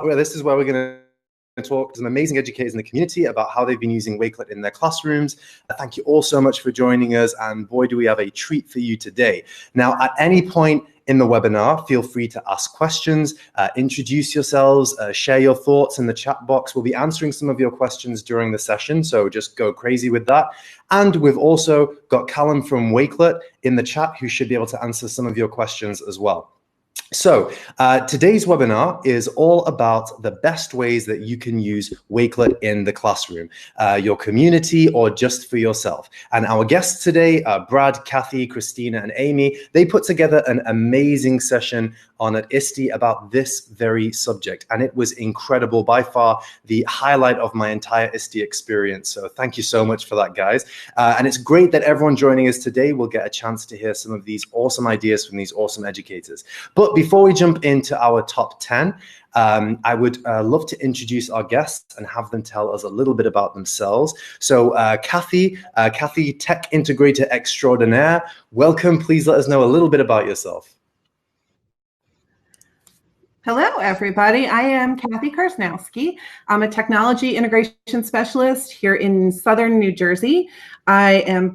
this is where we're going to talk to some amazing educators in the community about how they've been using Wakelet in their classrooms. Thank you all so much for joining us, and boy, do we have a treat for you today. Now, at any point in the webinar, feel free to ask questions, introduce yourselves, share your thoughts in the chat box. We'll be answering some of your questions during the session, so just go crazy with that. And we've also got Callum from Wakelet in the chat who should be able to answer some of your questions as well. So today's webinar is all about the best ways that you can use Wakelet in the classroom, your community, or just for yourself. And our guests today are Brad, Kathi, Kristina, and Amy. They put together an amazing session on at ISTE about this very subject, and it was incredible. By far the highlight of my entire ISTE experience. So thank you so much for that, guys. And it's great that everyone joining us today will get a chance to hear some of these awesome ideas from these awesome educators. But before we jump into our top 10, I would love to introduce our guests and have them tell us a little bit about themselves. So Kathi, Tech Integrator Extraordinaire, welcome. Please let us know a little bit about yourself. Hello, everybody. I am Kathi Kersznowski. I'm a technology integration specialist here in Southern New Jersey. I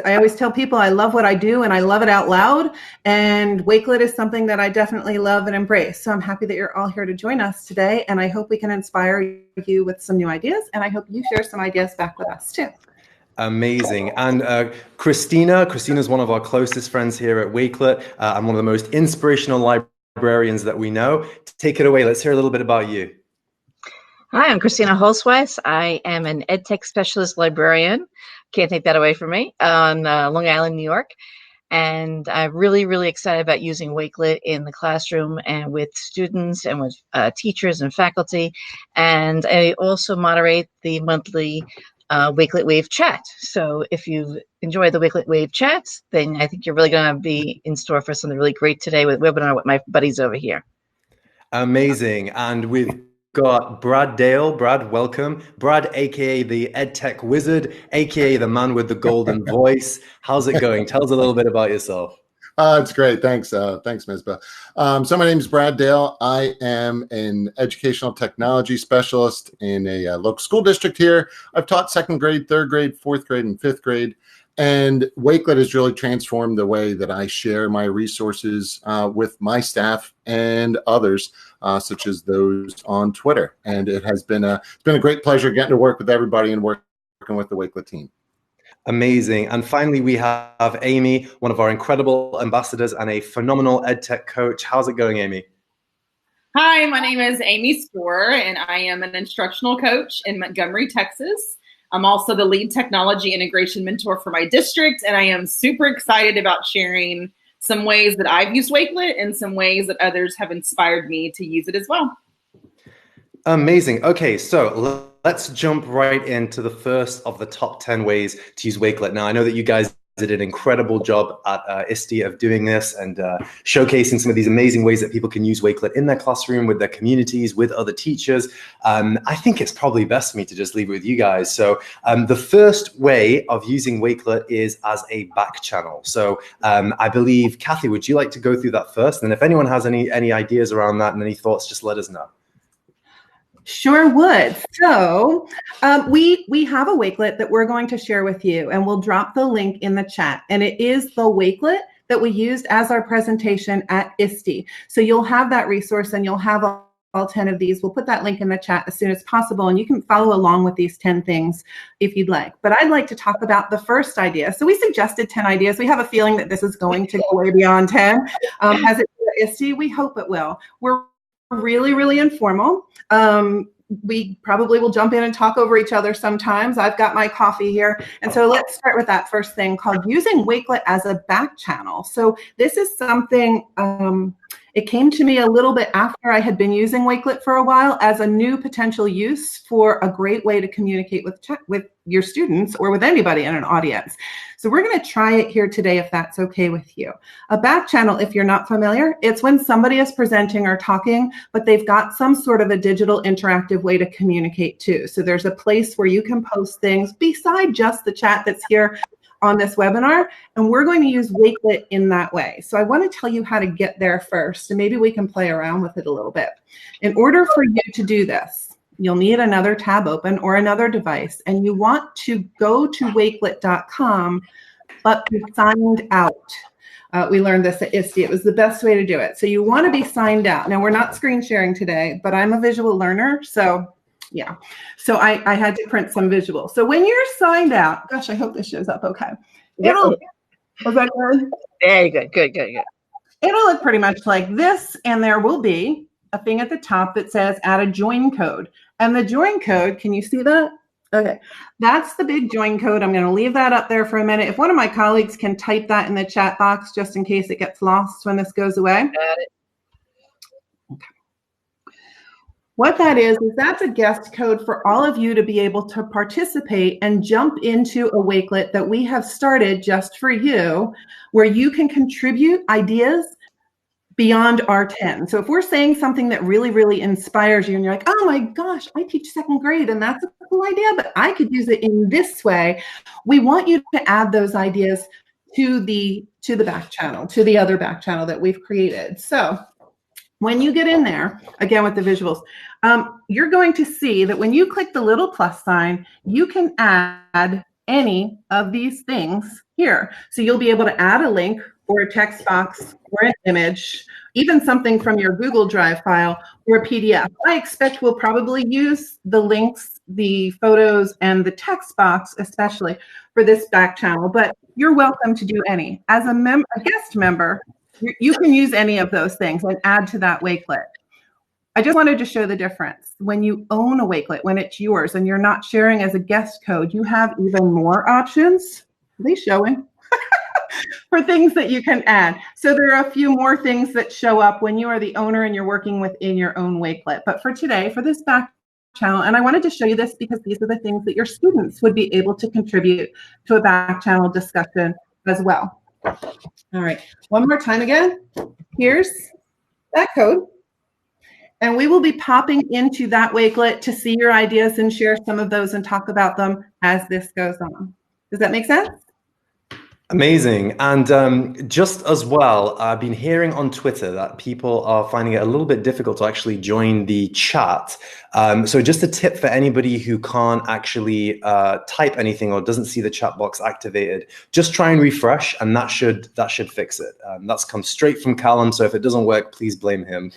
always tell people I love what I do and I love it out loud. And Wakelet is something that I definitely love and embrace. So I'm happy that you're all here to join us today. And I hope we can inspire you with some new ideas. And I hope you share some ideas back with us too. Amazing. And Kristina is one of our closest friends here at Wakelet. I'm one of the most inspirational librarians that we know. Take it away. Let's hear a little bit about you. Hi, I'm Kristina Holzweiss. I am an EdTech specialist librarian. Can't take that away from me, on Long Island, New York. And I'm really, really excited about using Wakelet in the classroom and with students and with teachers and faculty. And I also moderate the monthly Wakelet Wave chat. So if you enjoy the Wakelet Wave chats, then I think you're really going to be in store for something really great today with webinar with my buddies over here. Amazing. And we've got Brad Dale. Brad, welcome. Brad, aka the EdTech Wizard, aka the man with the golden voice. How's it going? Tell us a little bit about yourself. It's great. Thanks. Thanks, Misbah. So my name is Brad Dale. I am an educational technology specialist in a local school district here. I've taught second grade, third grade, fourth grade, and fifth grade. And Wakelet has really transformed the way that I share my resources with my staff and others, such as those on Twitter. And it's been a great pleasure getting to work with everybody and working with the Wakelet team. Amazing. And finally, we have Amy, one of our incredible ambassadors and a phenomenal EdTech coach. How's it going, Amy? Hi, my name is Amy Storer, and I am an instructional coach in Montgomery, Texas. I'm also the lead technology integration mentor for my district, and I am super excited about sharing some ways that I've used Wakelet and some ways that others have inspired me to use it as well. Amazing. Okay, so let's jump right into the first of the top 10 ways to use Wakelet. Now, I know that you guys did an incredible job at ISTE of doing this and showcasing some of these amazing ways that people can use Wakelet in their classroom, with their communities, with other teachers. I think it's probably best for me to just leave it with you guys. So the first way of using Wakelet is as a back channel. So I believe, Kathi, would you like to go through that first? And if anyone has any ideas around that and any thoughts, just let us know. Sure would. So we have a Wakelet that we're going to share with you, and we'll drop the link in the chat. And it is the Wakelet that we used as our presentation at ISTE. So you'll have that resource and you'll have all 10 of these. We'll put that link in the chat as soon as possible, and you can follow along with these 10 things if you'd like. But I'd like to talk about the first idea. So we suggested 10 ideas. We have a feeling that this is going to go way beyond 10. As it did at ISTE, we hope it will. We're really, really informal. We probably will jump in and talk over each other sometimes. I've got my coffee here. And so let's start with that first thing called using Wakelet as a back channel. So this is something, it came to me a little bit after I had been using Wakelet for a while as a new potential use for a great way to communicate with your students or with anybody in an audience. So we're going to try it here today, if that's okay with you. A back channel, if you're not familiar, it's when somebody is presenting or talking, but they've got some sort of a digital interactive way to communicate too. So there's a place where you can post things beside just the chat that's here. on this webinar, and we're going to use Wakelet in that way. So I want to tell you how to get there first, and maybe we can play around with it a little bit. In order for you to do this, you'll need another tab open or another device, and you want to go to wakelet.com, but be signed out. We learned this at ISTE. It was the best way to do it. So you want to be signed out. Now, we're not screen sharing today, but I'm a visual learner, so yeah. So I had to print some visuals. So when you're signed out, gosh, I hope this shows up okay. Was that good? Very good. Good. It'll look pretty much like this, and there will be a thing at the top that says add a join code. And the join code, can you see that? Okay, that's the big join code. I'm going to leave that up there for a minute. If one of my colleagues can type that in the chat box, just in case it gets lost when this goes away. Got it. Okay. What that is that's a guest code for all of you to be able to participate and jump into a Wakelet that we have started just for you, where you can contribute ideas beyond R10. So if we're saying something that really, really inspires you and you're like, oh my gosh, I teach second grade and that's a cool idea, but I could use it in this way, we want you to add those ideas to the back channel, to the other back channel that we've created. So when you get in there, again with the visuals, you're going to see that when you click the little plus sign, you can add any of these things here. So you'll be able to add a link or a text box or an image, even something from your Google Drive file or a PDF. I expect we'll probably use the links, the photos, and the text box, especially for this back channel, but you're welcome to do any. As a guest member, you can use any of those things and add to that Wakelet. I just wanted to show the difference. When you own a Wakelet, when it's yours and you're not sharing as a guest code, you have even more options. Are they showing? For things that you can add. So there are a few more things that show up when you are the owner and you're working within your own Wakelet. But for today, for this back channel, and I wanted to show you this because these are the things that your students would be able to contribute to a back channel discussion as well. All right, one more time again. Here's that code. And we will be popping into that Wakelet to see your ideas and share some of those and talk about them as this goes on. Does that make sense? Amazing. And just as well, I've been hearing on Twitter that people are finding it a little bit difficult to actually join the chat. So just a tip for anybody who can't actually type anything or doesn't see the chat box activated, just try and refresh, and that should fix it. That's come straight from Callum, so if it doesn't work, please blame him.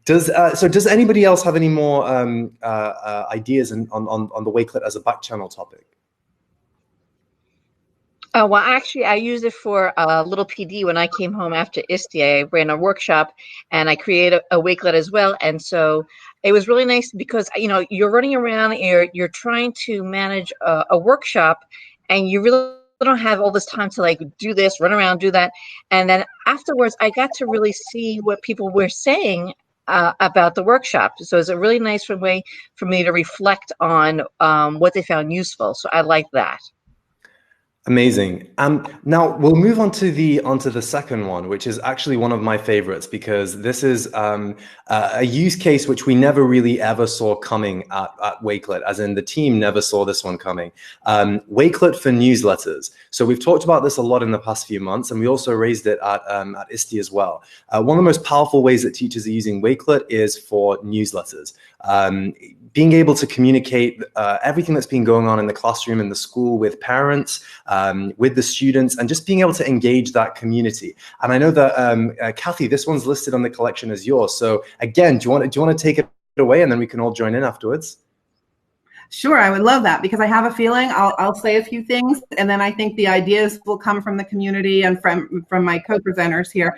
Does anybody else have any more ideas on the Wakelet as a back channel topic? Well, actually, I used it for a little PD when I came home after ISTE. I ran a workshop and I created a Wakelet as well. And so it was really nice because, you know, you're running around, you're trying to manage a workshop, and you really don't have all this time to like do this, run around, do that. And then afterwards, I got to really see what people were saying about the workshop. So it's a really nice way for me to reflect on what they found useful. So I like that. Amazing. Now we'll move on to the second one, which is actually one of my favorites, because this is a use case which we never really ever saw coming at Wakelet, as in the team never saw this one coming. Wakelet for newsletters. So we've talked about this a lot in the past few months, and we also raised it at ISTE as well. One of the most powerful ways that teachers are using Wakelet is for newsletters. Being able to communicate everything that's been going on in the classroom, in the school, with parents, with the students, and just being able to engage that community. And I know that Kathi, this one's listed on the collection as yours. So again, do you want to take it away, and then we can all join in afterwards? Sure, I would love that, because I have a feeling I'll say a few things, and then I think the ideas will come from the community and from my co-presenters here.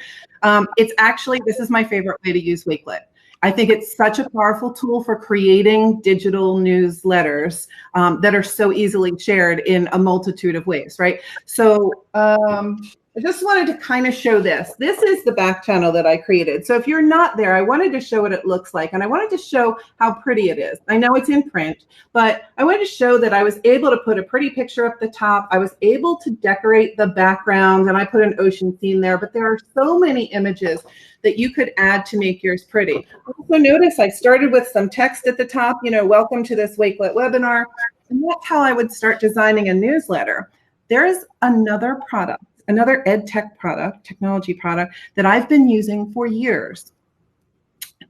It's actually, this is my favorite way to use Wakelet. I think it's such a powerful tool for creating digital newsletters that are so easily shared in a multitude of ways, right? So I just wanted to kind of show this. This is the back channel that I created. So if you're not there, I wanted to show what it looks like, and I wanted to show how pretty it is. I know it's in print, but I wanted to show that I was able to put a pretty picture up the top. I was able to decorate the background, and I put an ocean scene there, but there are so many images that you could add to make yours pretty. Also notice I started with some text at the top, you know, welcome to this Wakelet webinar, and that's how I would start designing a newsletter. there is another product, another ed tech product, technology product that I've been using for years.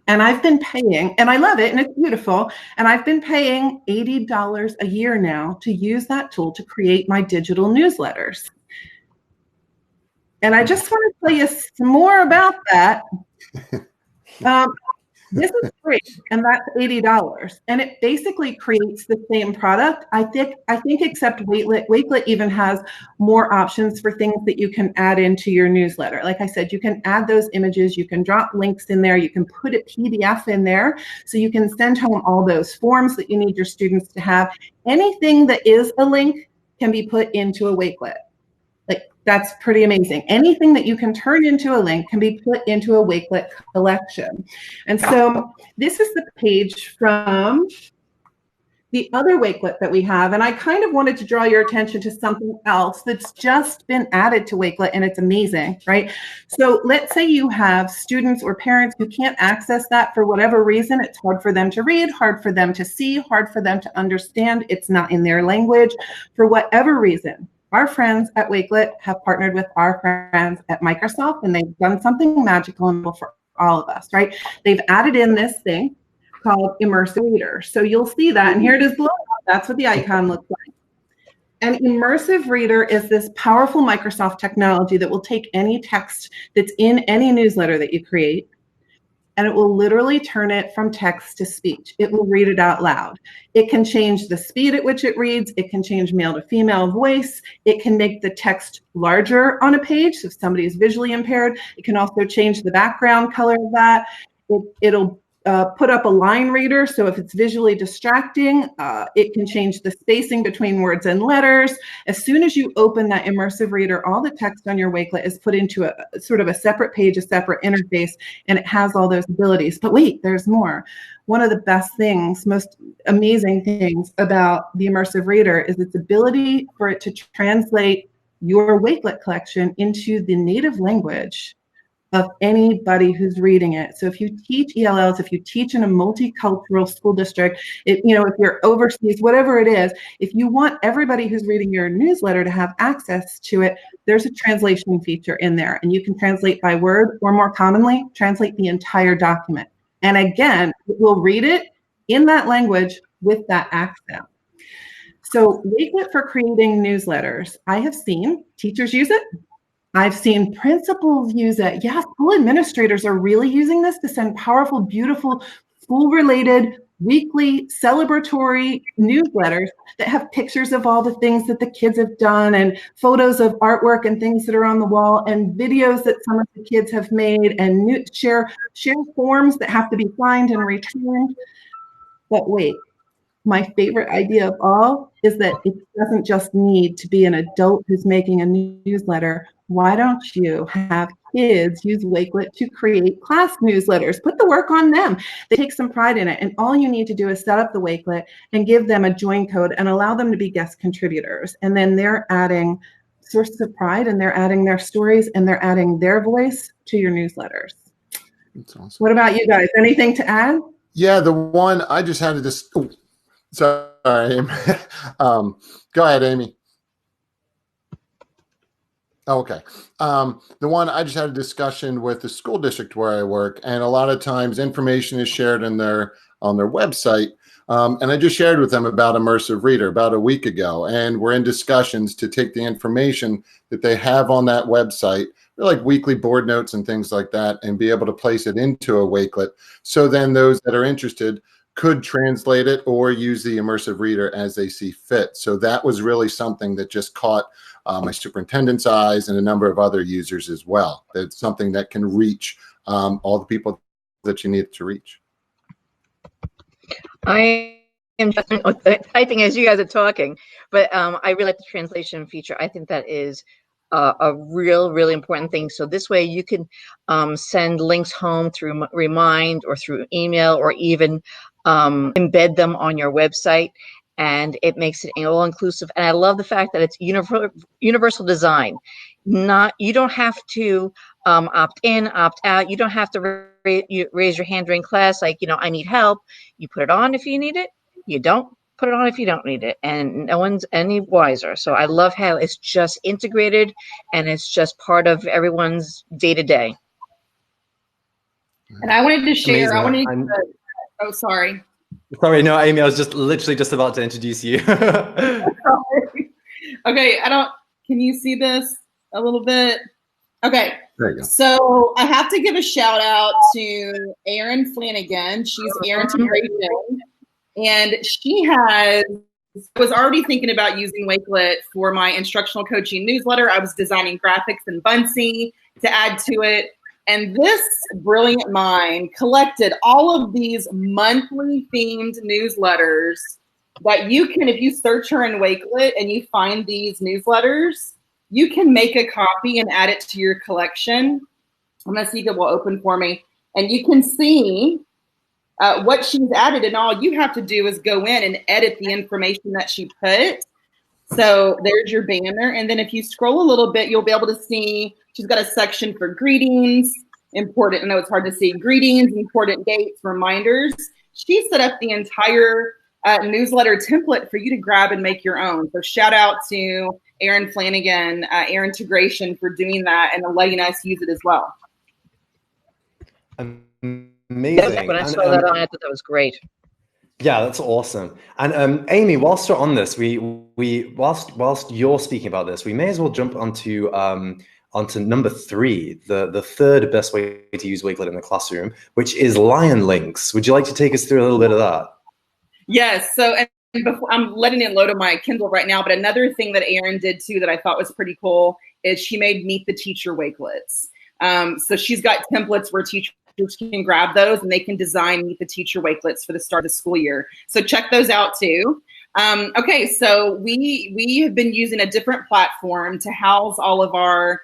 And I've been paying, and I love it, and it's beautiful, and I've been paying $80 a year now to use that tool to create my digital newsletters. And I just want to tell you some more about that. This is free, and that's $80, and it basically creates the same product. I think except Wakelet. Wakelet even has more options for things that you can add into your newsletter. Like I said, you can add those images, you can drop links in there, you can put a PDF in there, so you can send home all those forms that you need your students to have. Anything that is a link can be put into a Wakelet. That's pretty amazing. Anything that you can turn into a link can be put into a Wakelet collection. And so this is the page from the other Wakelet that we have. And I kind of wanted to draw your attention to something else that's just been added to Wakelet, and it's amazing, right? So let's say you have students or parents who can't access that for whatever reason. It's hard for them to read, hard for them to see, hard for them to understand. It's not in their language for whatever reason. Our friends at Wakelet have partnered with our friends at Microsoft, and they've done something magical for all of us, right? They've added in this thing called Immersive Reader. So you'll see that, and here it is below. That's what the icon looks like. An Immersive Reader is this powerful Microsoft technology that will take any text that's in any newsletter that you create, and it will literally turn it from text to speech. It will read it out loud. It can change the speed at which it reads. It can change male to female voice. It can make the text larger on a page, so if somebody is visually impaired. It can also change the background color of that. It'll put up a line reader, so if it's visually distracting, it can change the spacing between words and letters. As soon as you open that Immersive Reader, all the text on your Wakelet is put into a sort of a separate page, a separate interface, and it has all those abilities. But wait, there's more. One of the best things, most amazing things about the Immersive Reader is its ability for it to translate your Wakelet collection into the native language of anybody who's reading it. So if you teach ELLs, if you teach in a multicultural school district, if you're overseas, whatever it is, if you want everybody who's reading your newsletter to have access to it, there's a translation feature in there, and you can translate by word, or more commonly, translate the entire document. And again, it will read it in that language with that accent. So Wakelet for creating newsletters. I have seen teachers use it. I've seen principals use it. Yeah, school administrators are really using this to send powerful, beautiful, school-related, weekly, celebratory newsletters that have pictures of all the things that the kids have done, and photos of artwork and things that are on the wall, and videos that some of the kids have made, and share forms that have to be signed and returned. But wait, my favorite idea of all is that it doesn't just need to be an adult who's making a newsletter. Why don't you have kids use Wakelet to create class newsletters? Put the work on them. They take some pride in it. And all you need to do is set up the Wakelet and give them a join code and allow them to be guest contributors. And then they're adding sources of pride, and they're adding their stories, and they're adding their voice to your newsletters. That's awesome. What about you guys? Anything to add? Yeah, the one I just had to just, sorry. Go ahead, Amy. Okay. The one I just had a discussion with the school district where I work, and a lot of times information is shared on their website. And I just shared with them about Immersive Reader about a week ago, and we're in discussions to take the information that they have on that website, like weekly board notes and things like that, and be able to place it into a Wakelet. So then those that are interested could translate it or use the Immersive Reader as they see fit. So that was really something that just caught my superintendent's eyes, and a number of other users as well. That's something that can reach all the people that you need to reach. I am just typing as you guys are talking, but I really like the translation feature. I think that is a really important thing. So this way you can send links home through Remind or through email, or even embed them on your website, and it makes it all inclusive. And I love the fact that it's universal design. You don't have to opt in, opt out. You don't have to raise your hand during class, like, I need help. You put it on if you need it. You don't, put it on if you don't need it, and no one's any wiser. So I love how it's just integrated and it's just part of everyone's day-to-day. And I wanted to share, Amazing. Oh, sorry. Sorry, no, Amy, I was just literally just about to introduce you. Okay, can you see this a little bit? Okay, there you go. So I have to give a shout out to Erin Flanagan. She's TechIntegration, and she was already thinking about using Wakelet for my instructional coaching newsletter. I was designing graphics in Buncee to add to it. And this brilliant mind collected all of these monthly themed newsletters that you can, if you search her in Wakelet and you find these newsletters, you can make a copy and add it to your collection. I'm going to see if it will open for me. And you can see what she's added, and all you have to do is go in and edit the information that she put. So there's your banner. And then if you scroll a little bit, you'll be able to see she's got a section for greetings, important. I know it's hard to see. Greetings, important dates, reminders. She set up the entire newsletter template for you to grab and make your own. So shout out to Erin Flanagan, TechIntegration, for doing that and letting us use it as well. Amazing. When I saw that, I thought that was great. Yeah, that's awesome. And Amy, whilst you're on this, whilst you're speaking about this, we may as well jump onto number 3, the third best way to use Wakelet in the classroom, which is Lion Links. Would you like to take us through a little bit of that? Yes. So, and before, I'm letting it load on my Kindle right now, but another thing that Erin did too that I thought was pretty cool is she made Meet the Teacher Wakelets. So she's got templates where teachers can grab those and they can design Meet the Teacher Wakelets for the start of the school year. So check those out too. Okay, so we have been using a different platform to house all of our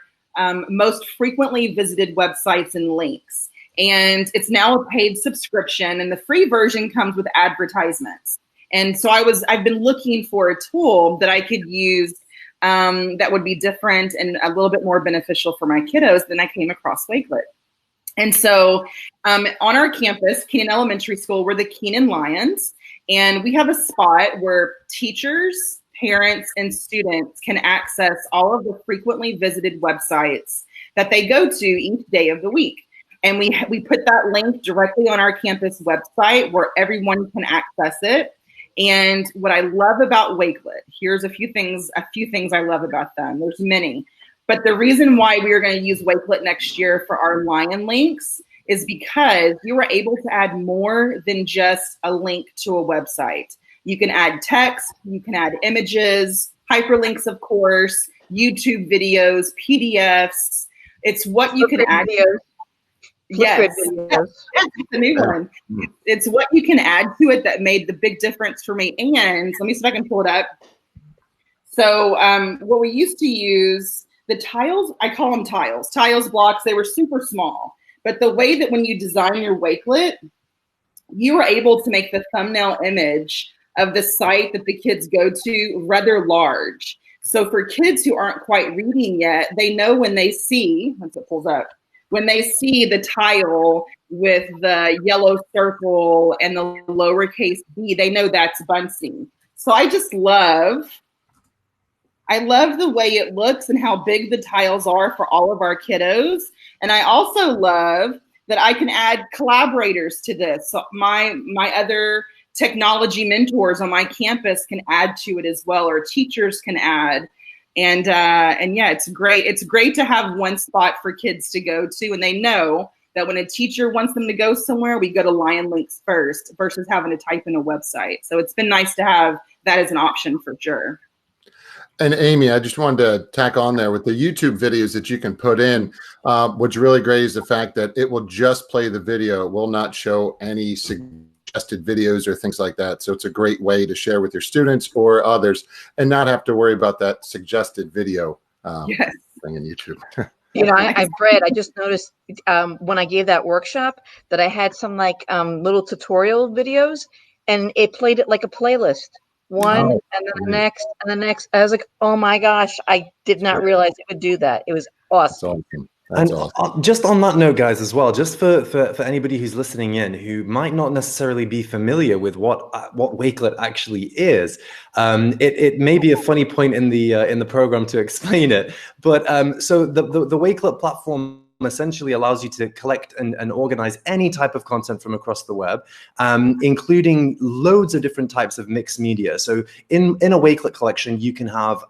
most frequently visited websites and links. And it's now a paid subscription, and the free version comes with advertisements. And so I've been looking for a tool that I could use that would be different and a little bit more beneficial for my kiddos. Then I came across Wakelet. And so on our campus, Keenan Elementary School, we're the Keenan Lions. And we have a spot where teachers, parents, and students can access all of the frequently visited websites that they go to each day of the week. And we put that link directly on our campus website where everyone can access it. And what I love about Wakelet, here's a few things I love about them. There's many. But the reason why we are going to use Wakelet next year for our Lion links is because you are able to add more than just a link to a website. You can add text, you can add images, hyperlinks, of course, YouTube videos, PDFs. It's what you can add. Yes, it's a new one. It's what you can add to it that made the big difference for me. And let me see if I can pull it up. So what we used to use, the tiles, I call them tiles blocks. They were super small. But the way that when you design your Wakelet, you were able to make the thumbnail image of the site that the kids go to rather large. So for kids who aren't quite reading yet, they know when they see, once it pulls up, when they see the tile with the yellow circle and the lowercase b, they know that's Buncee. So I love the way it looks and how big the tiles are for all of our kiddos. And I also love that I can add collaborators to this. So my other technology mentors on my campus can add to it as well, or teachers can add. And yeah, it's great. It's great to have one spot for kids to go to, and they know that when a teacher wants them to go somewhere, we go to Lion Links first versus having to type in a website. So it's been nice to have that as an option for sure. And Amy, I just wanted to tack on there with the YouTube videos that you can put in. What's really great is the fact that it will just play the video. It will not show any suggested videos or things like that. So it's a great way to share with your students or others and not have to worry about that suggested video thing in YouTube. You know, Brad, I just noticed when I gave that workshop that I had some like little tutorial videos, and it played it like a playlist. One and then the next and the next. I was like, oh my gosh, I did not realize it would do that. It was awesome. That's And awesome. just on that note, guys, as well, just for anybody who's listening in who might not necessarily be familiar with what Wakelet actually is, it may be a funny point in the program to explain it. But so the Wakelet platform essentially allows you to collect and organize any type of content from across the web, including loads of different types of mixed media. So in a Wakelet collection, you can have,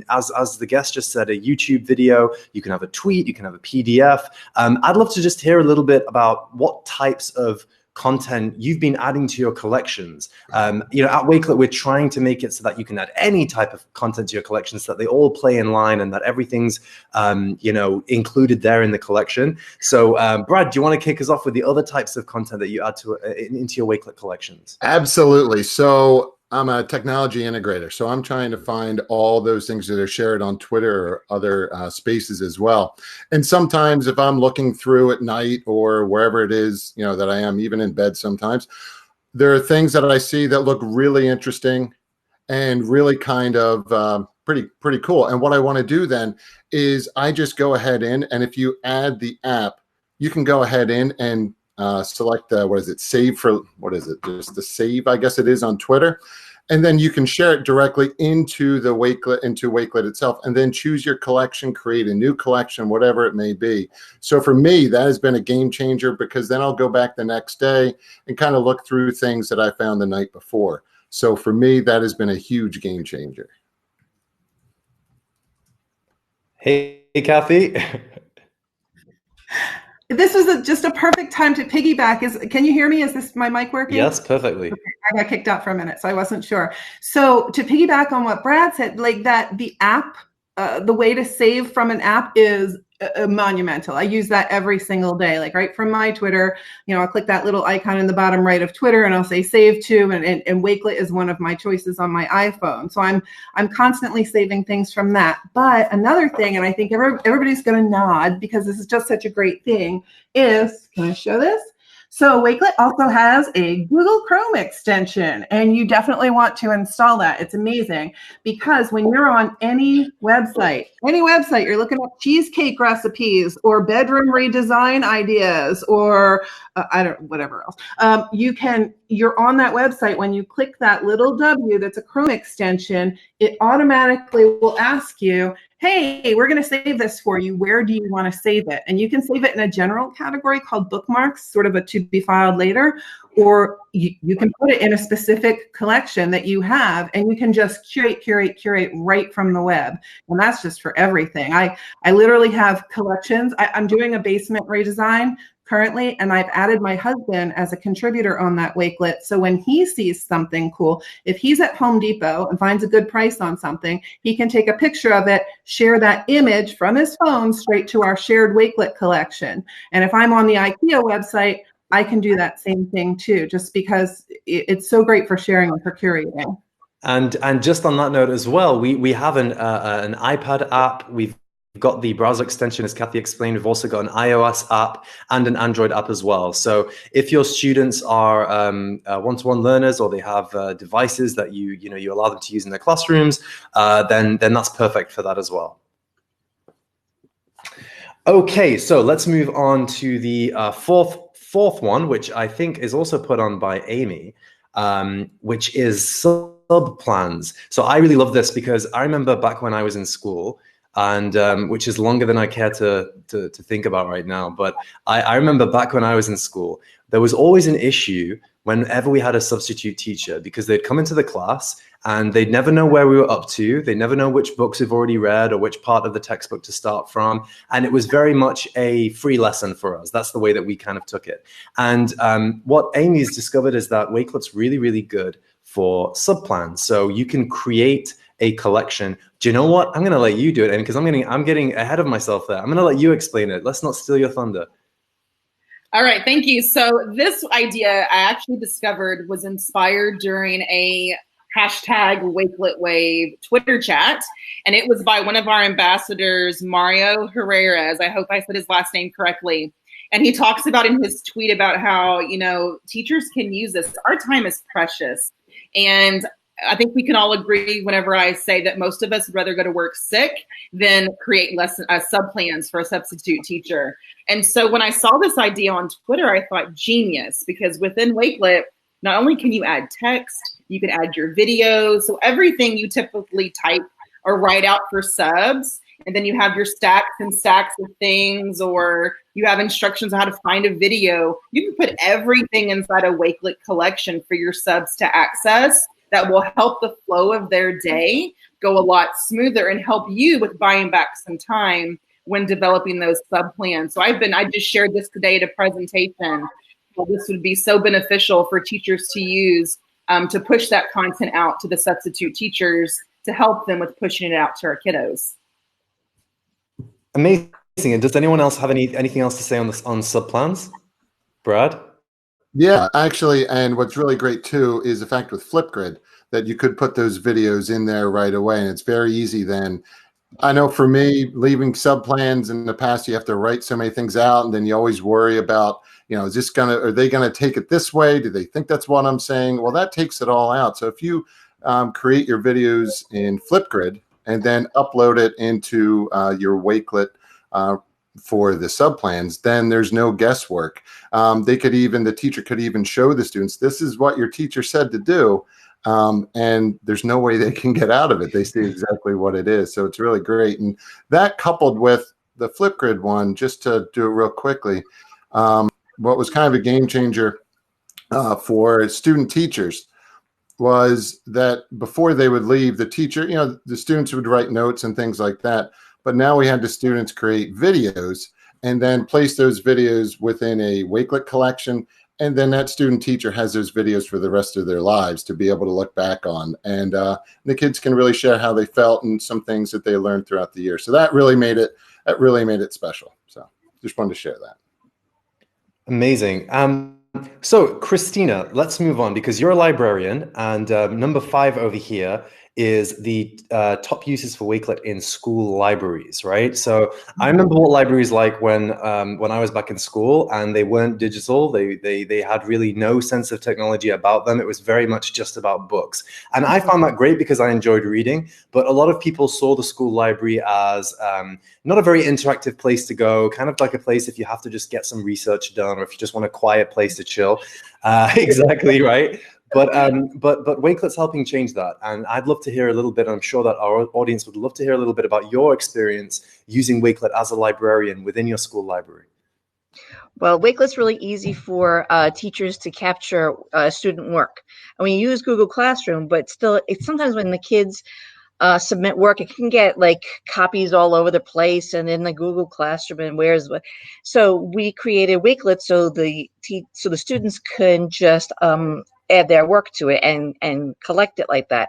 as the guest just said, a YouTube video, you can have a tweet, you can have a PDF. I'd love to just hear a little bit about what types of content you've been adding to your collections. You know, at Wakelet, we're trying to make it so that you can add any type of content to your collections, so that they all play in line and that everything's, you know, included there in the collection. So, Brad, do you want to kick us off with the other types of content that you add to into your Wakelet collections? Absolutely. So I'm a technology integrator, so I'm trying to find all those things that are shared on Twitter or other spaces as well. And sometimes if I'm looking through at night or wherever it is, you know, that I am, even in bed sometimes, there are things that I see that look really interesting and really kind of pretty cool. And what I want to do then is I just go ahead and if you add the app, you can go ahead in and select what is it, save for, what is it, just the save, I guess it is, on Twitter. And then you can share it directly into the Wakelet, into Wakelet itself, and then choose your collection, create a new collection, whatever it may be. So for me, that has been a game changer, because then I'll go back the next day and kind of look through things that I found the night before. So for me, that has been a huge game changer. Hey, Kathi. This was just a perfect time to piggyback. Can you hear me? Is this my mic working? Yes, perfectly. Okay, I got kicked out for a minute, so I wasn't sure. So to piggyback on what Brad said, like that, the app, the way to save from an app is monumental. I use that every single day, like right from my Twitter. You know, I'll click that little icon in the bottom right of Twitter and I'll say save to, and Wakelet is one of my choices on my iPhone. So I'm constantly saving things from that. But another thing, and I think everybody's going to nod because this is just such a great thing, is, can I show this? So Wakelet also has a Google Chrome extension, and you definitely want to install that. It's amazing, because when you're on any website, you're looking at cheesecake recipes or bedroom redesign ideas or whatever else, you're on that website. When you click that little W that's a Chrome extension, it automatically will ask you, hey, we're going to save this for you. Where do you want to save it? And you can save it in a general category called bookmarks, sort of a to be filed later, or you can put it in a specific collection that you have, and you can just curate right from the web. And that's just for everything. I literally have collections. I'm doing a basement redesign currently, and I've added my husband as a contributor on that Wakelet. So when he sees something cool, if he's at Home Depot and finds a good price on something, he can take a picture of it, share that image from his phone straight to our shared Wakelet collection. And if I'm on the IKEA website, I can do that same thing too, just because it's so great for sharing and for curating. And just on that note as well, we have an iPad app. We've got the browser extension, as Kathi explained. We've also got an iOS app and an Android app as well. So if your students are one-to-one learners, or they have devices that you allow them to use in their classrooms, then that's perfect for that as well. Okay, so let's move on to the fourth one, which I think is also put on by Amy, which is sub plans. So I really love this, because I remember back when I was in school, and which is longer than I care to think about right now. But I remember back when I was in school, there was always an issue whenever we had a substitute teacher, because they'd come into the class and they'd never know where we were up to. They'd never know which books we've already read or which part of the textbook to start from. And it was very much a free lesson for us. That's the way that we kind of took it. And what Amy's discovered is that Wakelet's really, really good for subplans. So you can create a collection. Do you know what? I'm going to let you do it, and because I'm getting ahead of myself there. I'm going to let you explain it. Let's not steal your thunder. All right, thank you. So this idea I actually discovered was inspired during a hashtag Wakelet Wave Twitter chat, and it was by one of our ambassadors, Mario Herrera's. I hope I said his last name correctly. And he talks about in his tweet about how, teachers can use this. Our time is precious. And I think we can all agree whenever I say that most of us would rather go to work sick than create sub plans for a substitute teacher. And so when I saw this idea on Twitter, I thought genius, because within Wakelet, not only can you add text, you can add your videos. So everything you typically type or write out for subs, and then you have your stacks and stacks of things, or you have instructions on how to find a video. You can put everything inside a Wakelet collection for your subs to access that will help the flow of their day go a lot smoother and help you with buying back some time when developing those sub plans. So I just shared this today at a presentation. Well, this would be so beneficial for teachers to use to push that content out to the substitute teachers to help them with pushing it out to our kiddos. Amazing. And does anyone else have anything else to say on sub plans? Brad? Yeah, actually, and what's really great too is the fact with Flipgrid that you could put those videos in there right away, and it's very easy then. I know for me, leaving sub plans in the past, you have to write so many things out, and then you always worry about, are they gonna take it this way? Do they think that's what I'm saying? Well, that takes it all out. So if you create your videos in Flipgrid and then upload it into your Wakelet for the subplans, then there's no guesswork. The teacher could even show the students, this is what your teacher said to do, and there's no way they can get out of it. They see exactly what it is. So it's really great. And that coupled with the Flipgrid one, just to do it real quickly, what was kind of a game changer for student teachers was that before they would leave, the teacher, the students would write notes and things like that. But now we had the students create videos and then place those videos within a Wakelet collection. And then that student teacher has those videos for the rest of their lives to be able to look back on. And the kids can really share how they felt and some things that they learned throughout the year. So that really made it special. So just wanted to share that. Amazing. So Kristina, let's move on, because you're a librarian, and number 5 over here is the top uses for Wakelet in school libraries, right? So I remember what libraries like when I was back in school, and they weren't digital. They had really no sense of technology about them. It was very much just about books. And I found that great because I enjoyed reading, but a lot of people saw the school library as not a very interactive place to go, kind of like a place if you have to just get some research done, or if you just want a quiet place to chill. Exactly, right? But Wakelet's helping change that, and I'd love to hear a little bit. I'm sure that our audience would love to hear a little bit about your experience using Wakelet as a librarian within your school library. Well, Wakelet's really easy for teachers to capture student work. I mean, you use Google Classroom, but still, sometimes when the kids submit work, it can get like copies all over the place and in the Google Classroom and where's what. So we created Wakelet so the students can just add their work to it and collect it like that.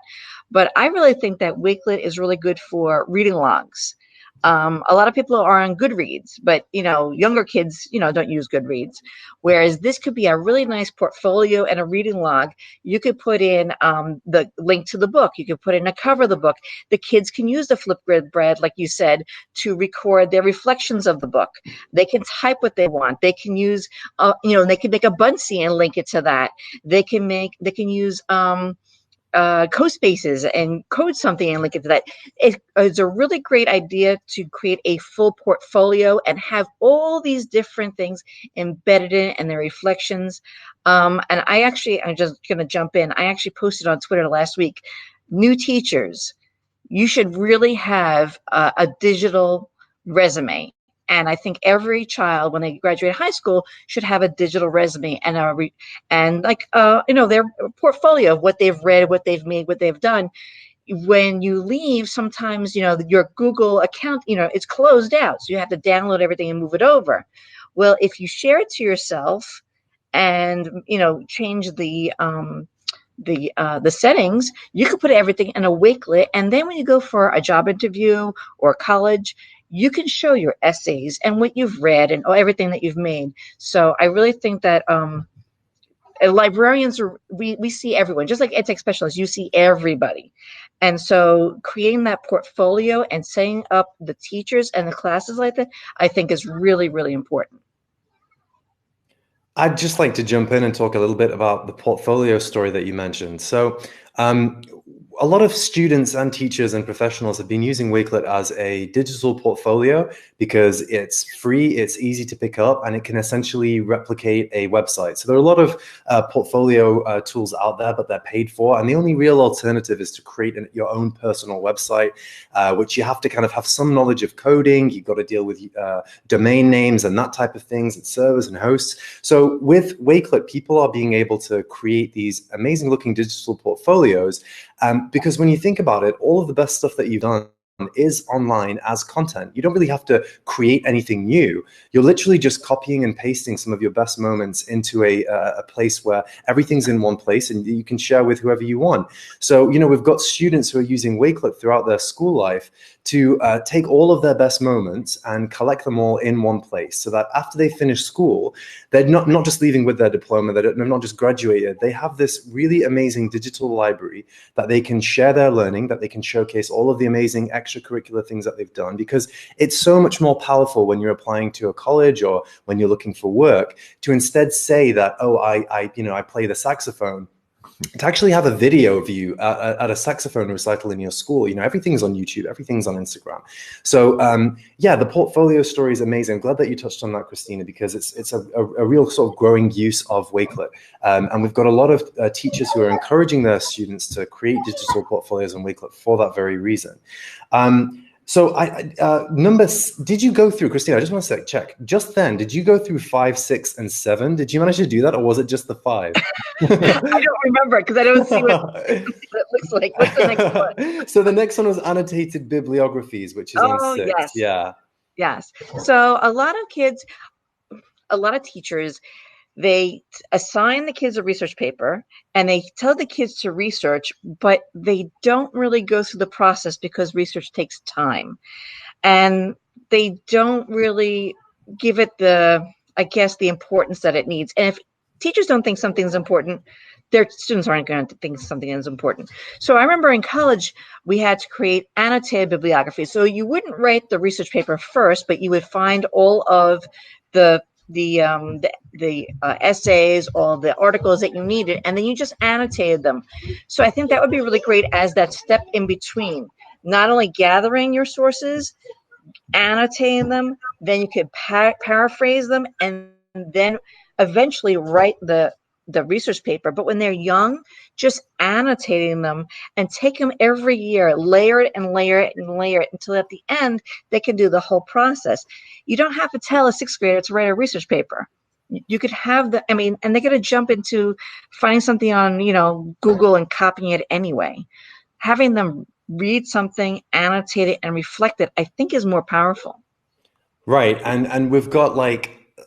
But I really think that Wakelet is really good for reading logs. A lot of people are on Goodreads, but younger kids, don't use Goodreads. Whereas this could be a really nice portfolio and a reading log. You could put in the link to the book. You could put in a cover of the book. The kids can use the Flipgrid, Brad, like you said, to record their reflections of the book. They can type what they want. They can use, they can make a Buncee and link it to that. They can use code spaces and code something and link it to that. It's a really great idea to create a full portfolio and have all these different things embedded in it and their reflections. And I'm just going to jump in. I actually posted on Twitter last week, new teachers, you should really have a digital resume. And I think every child, when they graduate high school, should have a digital resume and their portfolio of what they've read, what they've made, what they've done. When you leave, sometimes your Google account, it's closed out, so you have to download everything and move it over. Well, if you share it to yourself and change the settings, you can put everything in a Wakelet, and then when you go for a job interview or college, you can show your essays and what you've read and everything that you've made. So I really think that librarians, we see everyone, just like EdTech specialists, you see everybody. And so creating that portfolio and setting up the teachers and the classes like that, I think is really, really important. I'd just like to jump in and talk a little bit about the portfolio story that you mentioned. So a lot of students and teachers and professionals have been using Wakelet as a digital portfolio because it's free, it's easy to pick up, and it can essentially replicate a website. So there are a lot of portfolio tools out there, but they're paid for. And the only real alternative is to create your own personal website, which you have to kind of have some knowledge of coding. You've got to deal with domain names and that type of things, and servers and hosts. So with Wakelet, people are being able to create these amazing looking digital portfolios. Because when you think about it, all of the best stuff that you've done is online as content. You don't really have to create anything new. You're literally just copying and pasting some of your best moments into a place where everything's in one place and you can share with whoever you want. So, you know, we've got students who are using Wakelet throughout their school life to take all of their best moments and collect them all in one place, so that after they finish school, they're not just leaving with their diploma, they're not just graduated, they have this really amazing digital library that they can share their learning, that they can showcase all of the amazing extracurricular things that they've done, because it's so much more powerful when you're applying to a college or when you're looking for work to instead say that, oh, I play the saxophone. To actually have a video of you at a saxophone recital in your school, you know, everything's on YouTube, everything's on Instagram. So yeah, the portfolio story is amazing. I'm glad that you touched on that, Kristina, because it's a real sort of growing use of Wakelet. And we've got a lot of teachers who are encouraging their students to create digital portfolios on Wakelet for that very reason. So did you go through, Kristina, I just want to check, just then, did you go through 5, 6, and 7? Did you manage to do that, or was it just the 5? I don't remember because I don't see what it looks like. What's the next one? So the next one was annotated bibliographies, which is on 6. Yes. Yeah. Yes. So a lot of kids, a lot of teachers, they assign the kids a research paper and they tell the kids to research, but they don't really go through the process because research takes time. And they don't really give it the importance that it needs. And if teachers don't think something's important, their students aren't going to think something is important. So I remember in college, we had to create annotated bibliography. So you wouldn't write the research paper first, but you would find all of the essays, all the articles that you needed, and then you just annotated them. So I think that would be really great as that step in between, not only gathering your sources, annotating them, then you could paraphrase them, and then eventually write the research paper. But when they're young, just annotating them and take them every year, layer it and layer it and layer it until at the end they can do the whole process. You don't have to tell a 6th grader to write a research paper. You could have and they're going to jump into finding something on, Google and copying it anyway. Having them read something, annotate it, and reflect it, I think is more powerful. Right, and we've got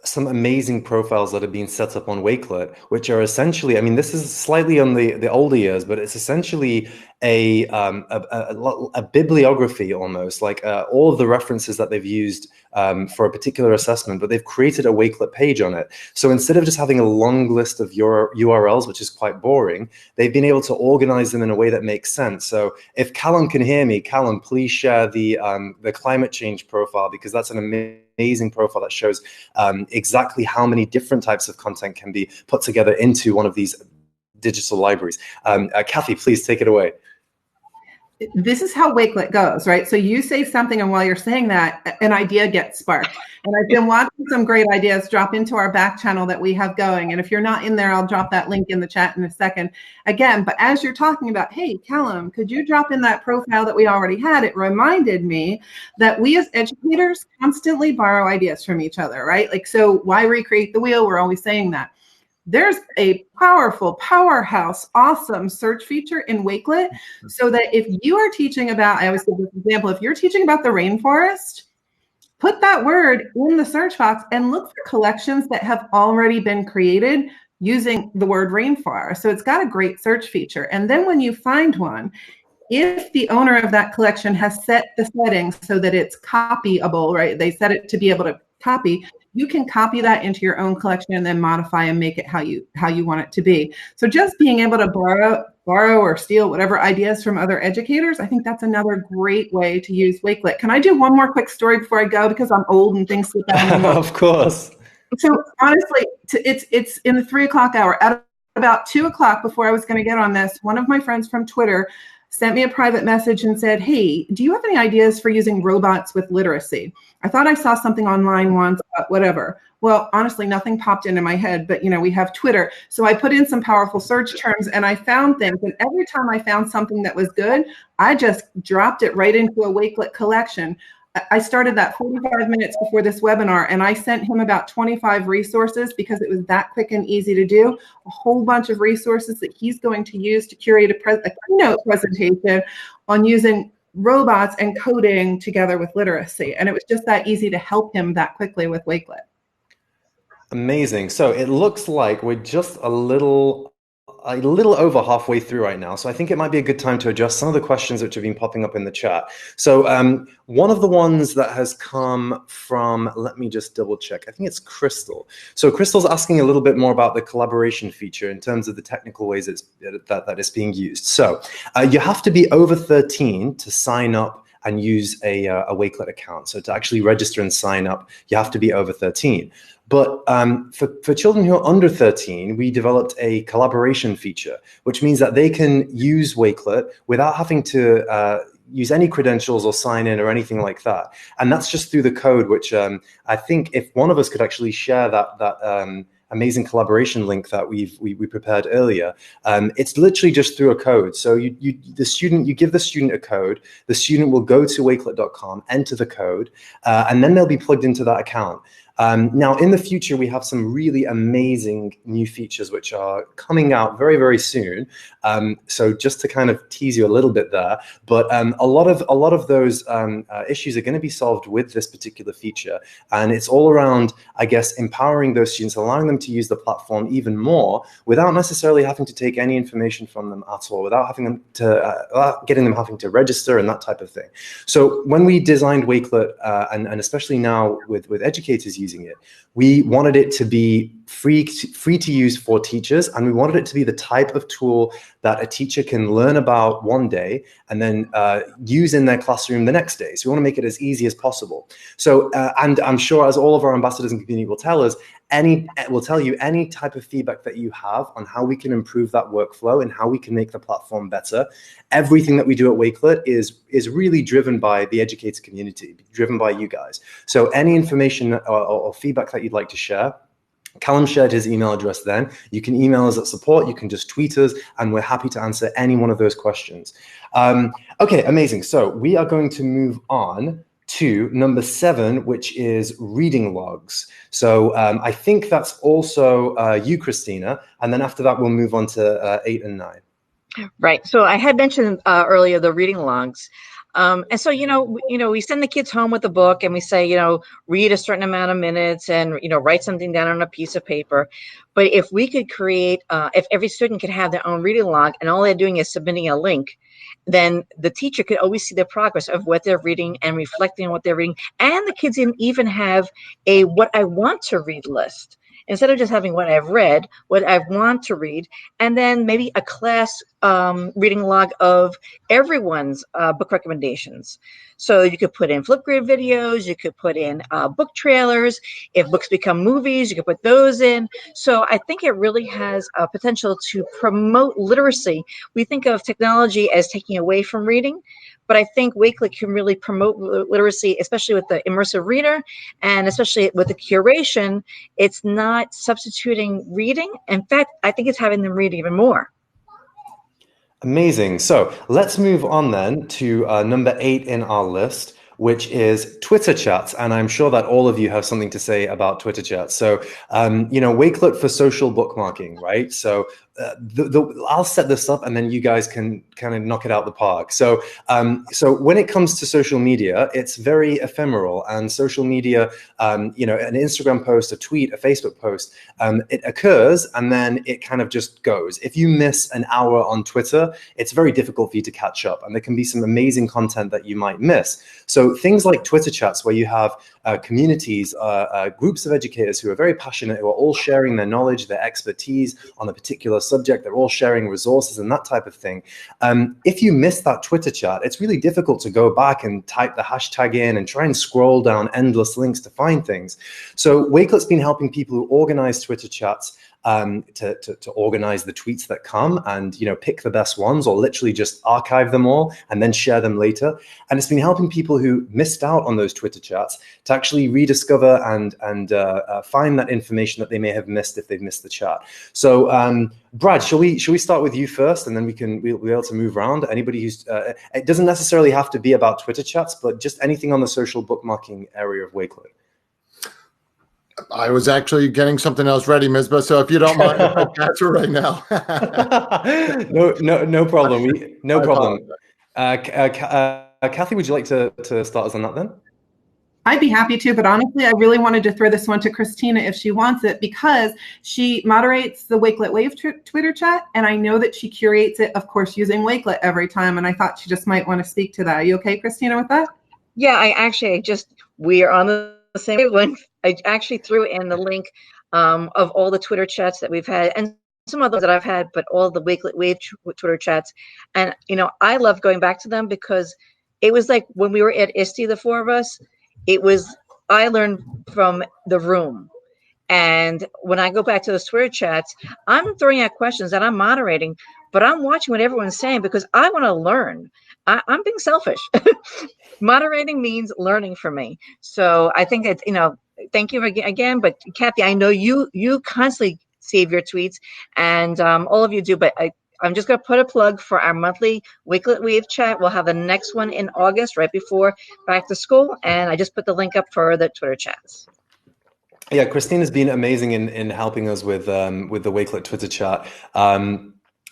some amazing profiles that have been set up on Wakelet, which are essentially, this is slightly on the older years, but it's essentially a bibliography almost, all of the references that they've used for a particular assessment, but they've created a Wakelet page on it. So instead of just having a long list of your URLs, which is quite boring, they've been able to organize them in a way that makes sense. So if Callum can hear me, Callum, please share the climate change profile, because that's an amazing profile that shows exactly how many different types of content can be put together into one of these digital libraries. Kathi, please take it away. This is how Wakelet goes, right? So you say something, and while you're saying that, an idea gets sparked. And I've been watching some great ideas drop into our back channel that we have going. And if you're not in there, I'll drop that link in the chat in a second. Again, but as you're talking about, hey, Callum, could you drop in that profile that we already had? It reminded me that we as educators constantly borrow ideas from each other, right? So why recreate the wheel? We're always saying that. There's a powerful, powerhouse, awesome search feature in Wakelet, so that if you are teaching about, I always give this example, if you're teaching about the rainforest, put that word in the search box and look for collections that have already been created using the word rainforest. So it's got a great search feature. And then when you find one, if the owner of that collection has set the settings so that it's copyable, right? They set it to be able to copy. You can copy that into your own collection and then modify and make it how you want it to be. So just being able to borrow or steal whatever ideas from other educators, I think that's another great way to use Wakelet. Can I do one more quick story before I go, because I'm old and things slip out? Of course. So honestly, it's in the 3 o'clock hour. At about 2 o'clock, before I was going to get on this, one of my friends from Twitter sent me a private message and said, hey, do you have any ideas for using robots with literacy? I thought I saw something online once, but whatever. Well, honestly, nothing popped into my head, but we have Twitter. So I put in some powerful search terms and I found things. And every time I found something that was good, I just dropped it right into a Wakelet collection. I started that 45 minutes before this webinar, and I sent him about 25 resources because it was that quick and easy to do. A whole bunch of resources that he's going to use to curate a keynote presentation on using robots and coding together with literacy. And it was just that easy to help him that quickly with Wakelet. Amazing. So it looks like we're just a little over halfway through right now. So I think it might be a good time to address some of the questions which have been popping up in the chat. So one of the ones that has come from, let me just double check. I think it's Crystal. So Crystal's asking a little bit more about the collaboration feature in terms of the technical ways that it's being used. So you have to be over 13 to sign up and use a Wakelet account. So to actually register and sign up, you have to be over 13. But for children who are under 13, we developed a collaboration feature, which means that they can use Wakelet without having to use any credentials or sign in or anything like that. And that's just through the code, which I think if one of us could actually share that amazing collaboration link that we prepared earlier. It's literally just through a code. So you give the student a code, the student will go to wakelet.com, enter the code, and then they'll be plugged into that account. Now, in the future, we have some really amazing new features which are coming out very, very soon. So just to kind of tease you a little bit there, but a lot of those issues are going to be solved with this particular feature, and it's all around, I guess, empowering those students, allowing them to use the platform even more without necessarily having to take any information from them at all, without having them to getting them having to register and that type of thing. So when we designed Wakelet, and especially now with educators using it, we wanted it to be free to use for teachers, and we wanted it to be the type of tool that a teacher can learn about one day and then use in their classroom the next day. So we want to make it as easy as possible. So, and I'm sure, as all of our ambassadors and community will tell us, any type of feedback that you have on how we can improve that workflow and how we can make the platform better. Everything that we do at Wakelet is really driven by the educator community, driven by you guys. So any information or feedback that you'd like to share, Callum shared his email address then. You can email us at support, you can just tweet us, and we're happy to answer any one of those questions. Okay, amazing. So we are going to move on to number 7, which is reading logs. So I think that's also you, Kristina, and then after that we'll move on to 8 and 9. Right. So I had mentioned earlier the reading logs. And so, we send the kids home with the book and we say, read a certain amount of minutes and, write something down on a piece of paper. But if we could create, if every student could have their own reading log and all they're doing is submitting a link, then the teacher could always see the progress of what they're reading and reflecting on what they're reading. And the kids can even have a what I want to read list. Instead of just having what I've read, what I want to read, and then maybe a class reading log of everyone's book recommendations. So you could put in Flipgrid videos, you could put in book trailers. If books become movies, you could put those in. So I think it really has a potential to promote literacy. We think of technology as taking away from reading, but I think Wayclick can really promote literacy, especially with the immersive reader and especially with the curation. It's not substituting reading. In fact, I think it's having them read even more. Amazing. So let's move on then to number 8 in our list, which is Twitter chats. And I'm sure that all of you have something to say about Twitter chats. So, Wakelet for social bookmarking, right? So I'll set this up and then you guys can kind of knock it out the park. So, so when it comes to social media, it's very ephemeral, and social media, an Instagram post, a tweet, a Facebook post, it occurs and then it kind of just goes. If you miss an hour on Twitter, it's very difficult for you to catch up, and there can be some amazing content that you might miss. So things like Twitter chats, where you have communities, groups of educators who are very passionate, who are all sharing their knowledge, their expertise on a particular subject, they're all sharing resources and that type of thing. If you miss that Twitter chat, it's really difficult to go back and type the hashtag in and try and scroll down endless links to find things. So Wakelet's been helping people who organize Twitter chats to organize the tweets that come and, pick the best ones, or literally just archive them all and then share them later. And it's been helping people who missed out on those Twitter chats to actually rediscover and find that information that they may have missed if they've missed the chat. So Brad, shall we start with you first, and then we'll be able to move around. Anybody who's it doesn't necessarily have to be about Twitter chats, but just anything on the social bookmarking area of Wakelet. I was actually getting something else ready, Misbah, so if you don't mind, I'll catch her right now. No problem. No problem. Kathi, would you like to start us on that then? I'd be happy to, but honestly, I really wanted to throw this one to Kristina if she wants it, because she moderates the Wakelet Wave Twitter chat, and I know that she curates it, of course, using Wakelet every time, and I thought she just might want to speak to that. Are you okay, Kristina, with that? Yeah, we are on the same one. I actually threw in the link of all the Twitter chats that we've had, and some others that I've had, but all the Wakelet Wave Twitter chats. And, I love going back to them because it was like when we were at ISTE, the four of us, I learned from the room. And when I go back to those Twitter chats, I'm throwing out questions that I'm moderating, but I'm watching what everyone's saying because I want to learn. I'm being selfish. Moderating means learning for me. So I think that, thank you again. But Kathi, I know you constantly save your tweets, and all of you do, but I'm just going to put a plug for our monthly Wakelet Wave chat. We'll have the next one in August, right before back to school. And I just put the link up for the Twitter chats. Yeah, Kristina's been amazing in helping us with the Wakelet Twitter chat.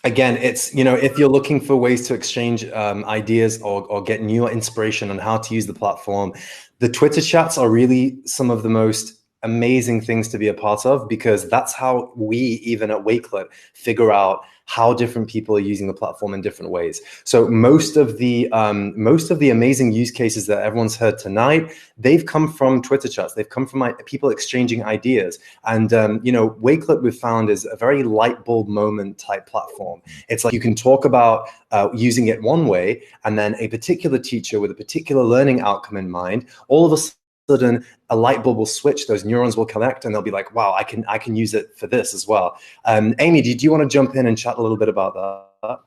Again, it's, if you're looking for ways to exchange ideas or get new inspiration on how to use the platform, the Twitter chats are really some of the most amazing things to be a part of, because that's how we, even at Wakelet, figure out how different people are using the platform in different ways. So most of the amazing use cases that everyone's heard tonight, they've come from Twitter chats. They've come from people exchanging ideas. And Wakelet, we've found, is a very light bulb moment type platform. It's like you can talk about using it one way, and then a particular teacher with a particular learning outcome in mind, all of a sudden a light bulb will switch, those neurons will connect, and they'll be like, wow, I can use it for this as well. Amy, do you want to jump in and chat a little bit about that?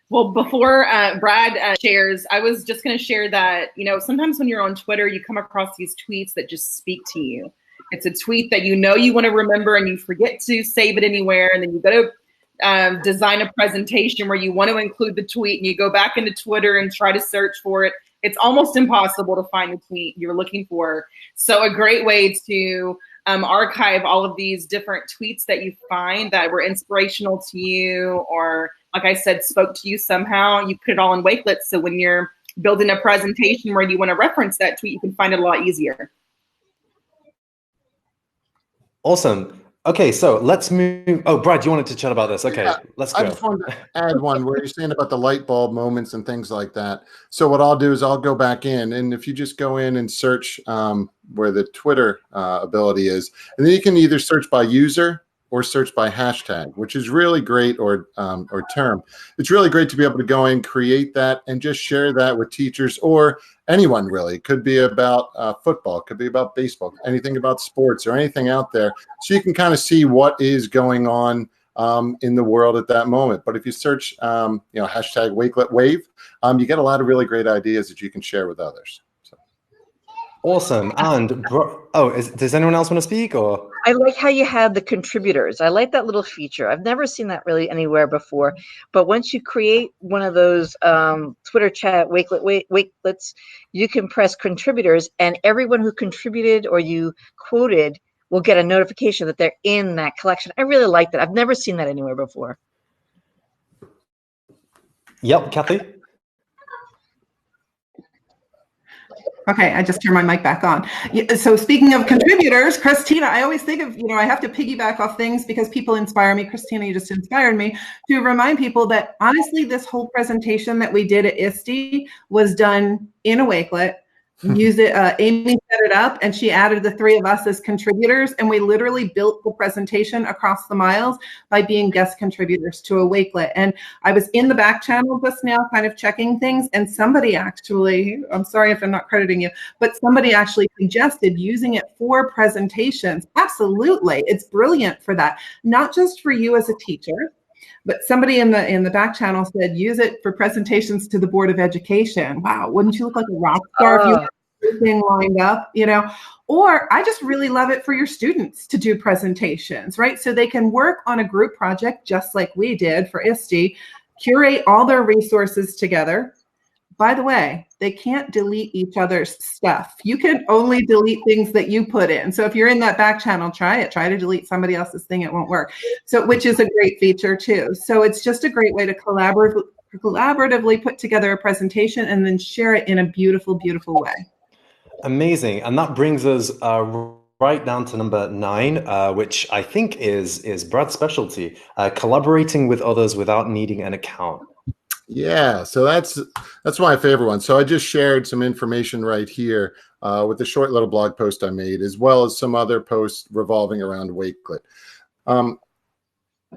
Well, before Brad shares, I was just going to share that, sometimes when you're on Twitter, you come across these tweets that just speak to you. It's a tweet that you want to remember and you forget to save it anywhere, and then you go to design a presentation where you want to include the tweet, and you go back into Twitter and try to search for it. It's almost impossible to find the tweet you're looking for. So a great way to archive all of these different tweets that you find that were inspirational to you, or, like I said, spoke to you somehow, you put it all in Wakelet. So when you're building a presentation where you want to reference that tweet, you can find it a lot easier. Awesome. Okay, so let's move. Oh, Brad, you wanted to chat about this. Okay, yeah, let's go. I just wanted to add one where you're saying about the light bulb moments and things like that. So what I'll do is I'll go back in, and if you just go in and search where the Twitter ability is, and then you can either search by user or search by hashtag, which is really great, or term. It's really great to be able to go in, create that, and just share that with teachers or anyone, really. It could be about football, it could be about baseball, anything about sports or anything out there. So you can kind of see what is going on in the world at that moment. But if you search, hashtag Wakelet Wave, you get a lot of really great ideas that you can share with others. Awesome. And does anyone else want to speak? Or I like how you have the contributors. I like that little feature. I've never seen that really anywhere before. But once you create one of those Twitter chat Wakelets, you can press contributors, and everyone who contributed or you quoted will get a notification that they're in that collection. I really like that. I've never seen that anywhere before. Yep, Kathi. Okay, I just turned my mic back on. So speaking of contributors, Kristina, I always think of, I have to piggyback off things because people inspire me. Kristina, you just inspired me to remind people that honestly, this whole presentation that we did at ISTE was done in a Wakelet use it. Amy set it up, and she added the three of us as contributors, and we literally built the presentation across the miles by being guest contributors to a Wakelet. And I was in the back channel just now kind of checking things, and somebody actually, I'm sorry if I'm not crediting you, but somebody actually suggested using it for presentations. Absolutely, it's brilliant for that. Not just for you as a teacher, but somebody in the back channel said, use it for presentations to the Board of Education. Wow, wouldn't you look like a rock star if you had everything lined up, you know? Or I just really love it for your students to do presentations, right? So they can work on a group project just like we did for ISTE, curate all their resources together. By the way, they can't delete each other's stuff. You can only delete things that you put in. So if you're in that back channel, try it. Try to delete somebody else's thing, it won't work. So, which is a great feature too. So it's just a great way to collaboratively put together a presentation and then share it in a beautiful, beautiful way. Amazing. And that brings us right down to number 9, which I think is Brad's specialty, collaborating with others without needing an account. Yeah, so that's my favorite one. So I just shared some information right here with the short little blog post I made, as well as some other posts revolving around Wakelet.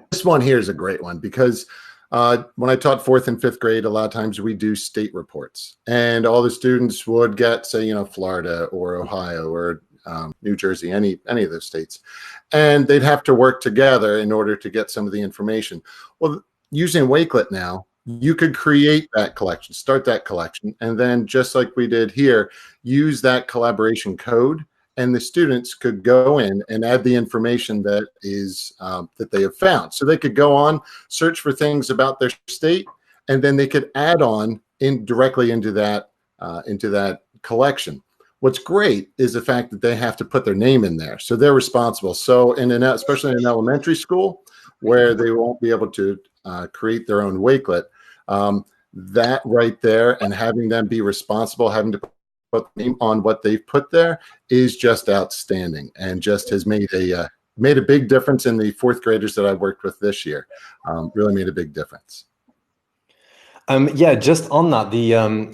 This one here is a great one because when I taught 4th and 5th grade, a lot of times we do state reports, and all the students would get, say, you know, Florida or Ohio or New Jersey, any of those states, and they'd have to work together in order to get some of the information. Well, using Wakelet now, you could create that collection, start that collection, and then just like we did here, use that collaboration code, and the students could go in and add the information that is that they have found. So they could go on, search for things about their state, and then they could add on directly into that collection. What's great is the fact that they have to put their name in there, so they're responsible. So especially in an elementary school where they won't be able to create their own Wakelet, that right there, and having them be responsible, having to put the name on what they've put there, is just outstanding, and just has made a big difference in the 4th graders that I worked with this year. Really made a big difference. Yeah, just on that,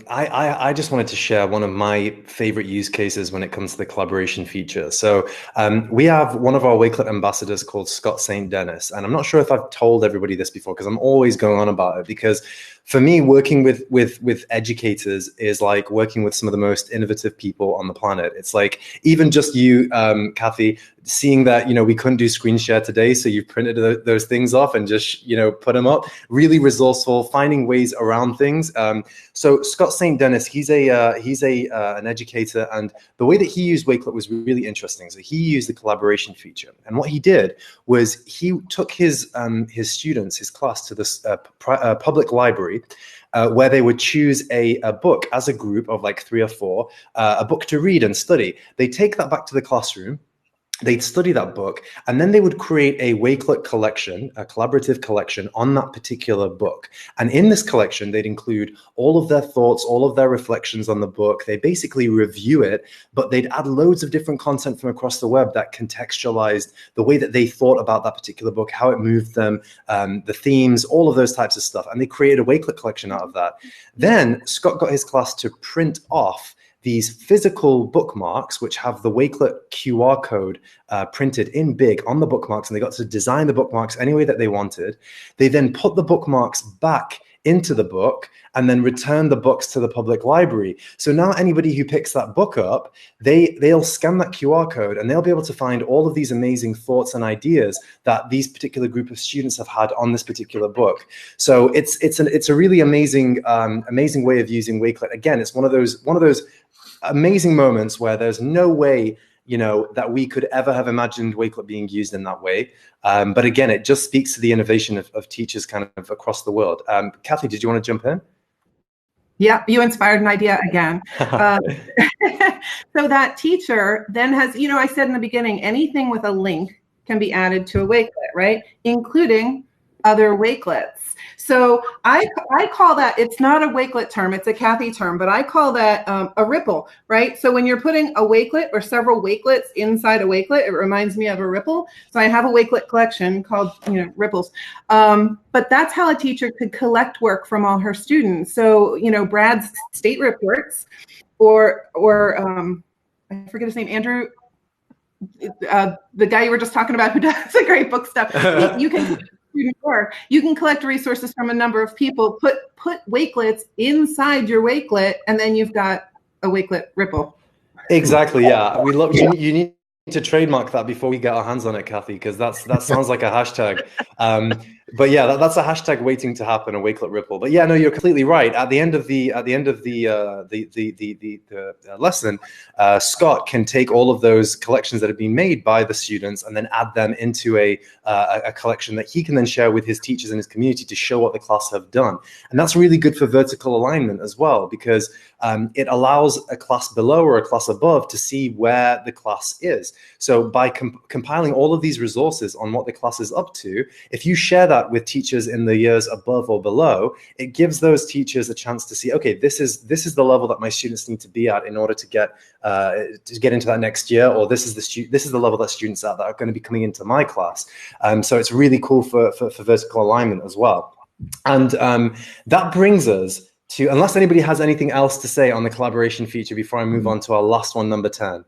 I just wanted to share one of my favorite use cases when it comes to the collaboration feature. So we have one of our Wakelet ambassadors called Scott St. Dennis, and I'm not sure if I've told everybody this before because I'm always going on about it, because for me, working with educators is like working with some of the most innovative people on the planet. It's like even just you, Kathi, seeing that, you know, we couldn't do screen share today, so you printed those things off and just, you know, put them up. Really resourceful, finding ways around things. So Scott St. Dennis, he's an educator, and the way that he used Wakelet was really interesting. So he used the collaboration feature, and what he did was he took his students, his class, to this public library, where they would choose a book as a group of like 3 or 4, a book to read and study. They take that back to the classroom. They'd study that book, and then they would create a Wakelet collection, a collaborative collection on that particular book. And in this collection, they'd include all of their thoughts, all of their reflections on the book. They basically review it, but they'd add loads of different content from across the web that contextualized the way that they thought about that particular book, how it moved them, the themes, all of those types of stuff. And they created a Wakelet collection out of that. Then Scott got his class to print off these physical bookmarks, which have the Wakelet QR code printed in big on the bookmarks, and they got to design the bookmarks any way that they wanted. They then put the bookmarks back into the book and then return the books to the public library. So now anybody who picks that book up, they'll scan that QR code and they'll be able to find all of these amazing thoughts and ideas that these particular group of students have had on this particular book. So it's a really amazing way of using Wakelet. Again, it's one of those amazing moments where there's no way, you know, that we could ever have imagined Wakelet being used in that way. But again, it just speaks to the innovation of teachers kind of across the world. Kathi, did you want to jump in? Yeah, you inspired an idea again. So that teacher then has, you know, I said in the beginning, anything with a link can be added to a Wakelet, right? Including other Wakelets. So I call that, it's not a Wakelet term, it's a Kathi term, but I call that a ripple, right? So when you're putting a Wakelet or several Wakelets inside a Wakelet, it reminds me of a ripple. So I have a Wakelet collection called, you know, ripples. But that's how a teacher could collect work from all her students. So, you know, Brad's state reports, or I forget his name, Andrew, the guy you were just talking about who does the great book stuff. You can collect resources from a number of people, put Wakelets inside your Wakelet, and then you've got a Wakelet Ripple. Exactly. Yeah, we love. You need to trademark that before we get our hands on it, Kathi, because that sounds like a hashtag. But yeah, that's a hashtag waiting to happen, a Wakelet Ripple. But yeah, no, you're completely right. At the end of the lesson, Scott can take all of those collections that have been made by the students and then add them into a collection that he can then share with his teachers and his community to show what the class have done. And that's really good for vertical alignment as well, because it allows a class below or a class above to see where the class is. So by compiling all of these resources on what the class is up to, if you share that with teachers in the years above or below, it gives those teachers a chance to see, okay, this is the level that my students need to be at in order to get into that next year, or this is the level that students at that are going to be coming into my class. So it's really cool for vertical alignment as well. And that brings us to, unless anybody has anything else to say on the collaboration feature before I move on to our last one, number 10.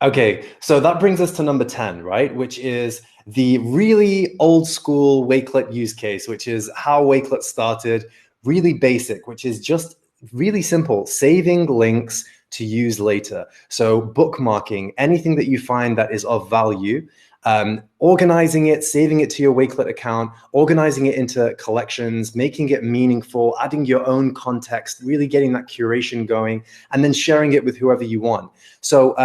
Okay, so that brings us to number 10, right? Which is the really old school Wakelet use case, which is how Wakelet started, really basic, which is just really simple, saving links to use later. So bookmarking anything that you find that is of value, organizing it, saving it to your Wakelet account, organizing it into collections, making it meaningful, adding your own context, really getting that curation going, and then sharing it with whoever you want. So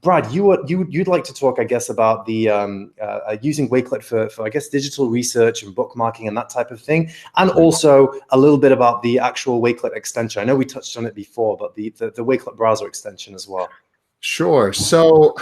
Brad, you'd like to talk, I guess, about the using Wakelet for I guess digital research and bookmarking and that type of thing, and also a little bit about the actual Wakelet extension. I know we touched on it before, but the Wakelet browser extension as well. Sure. So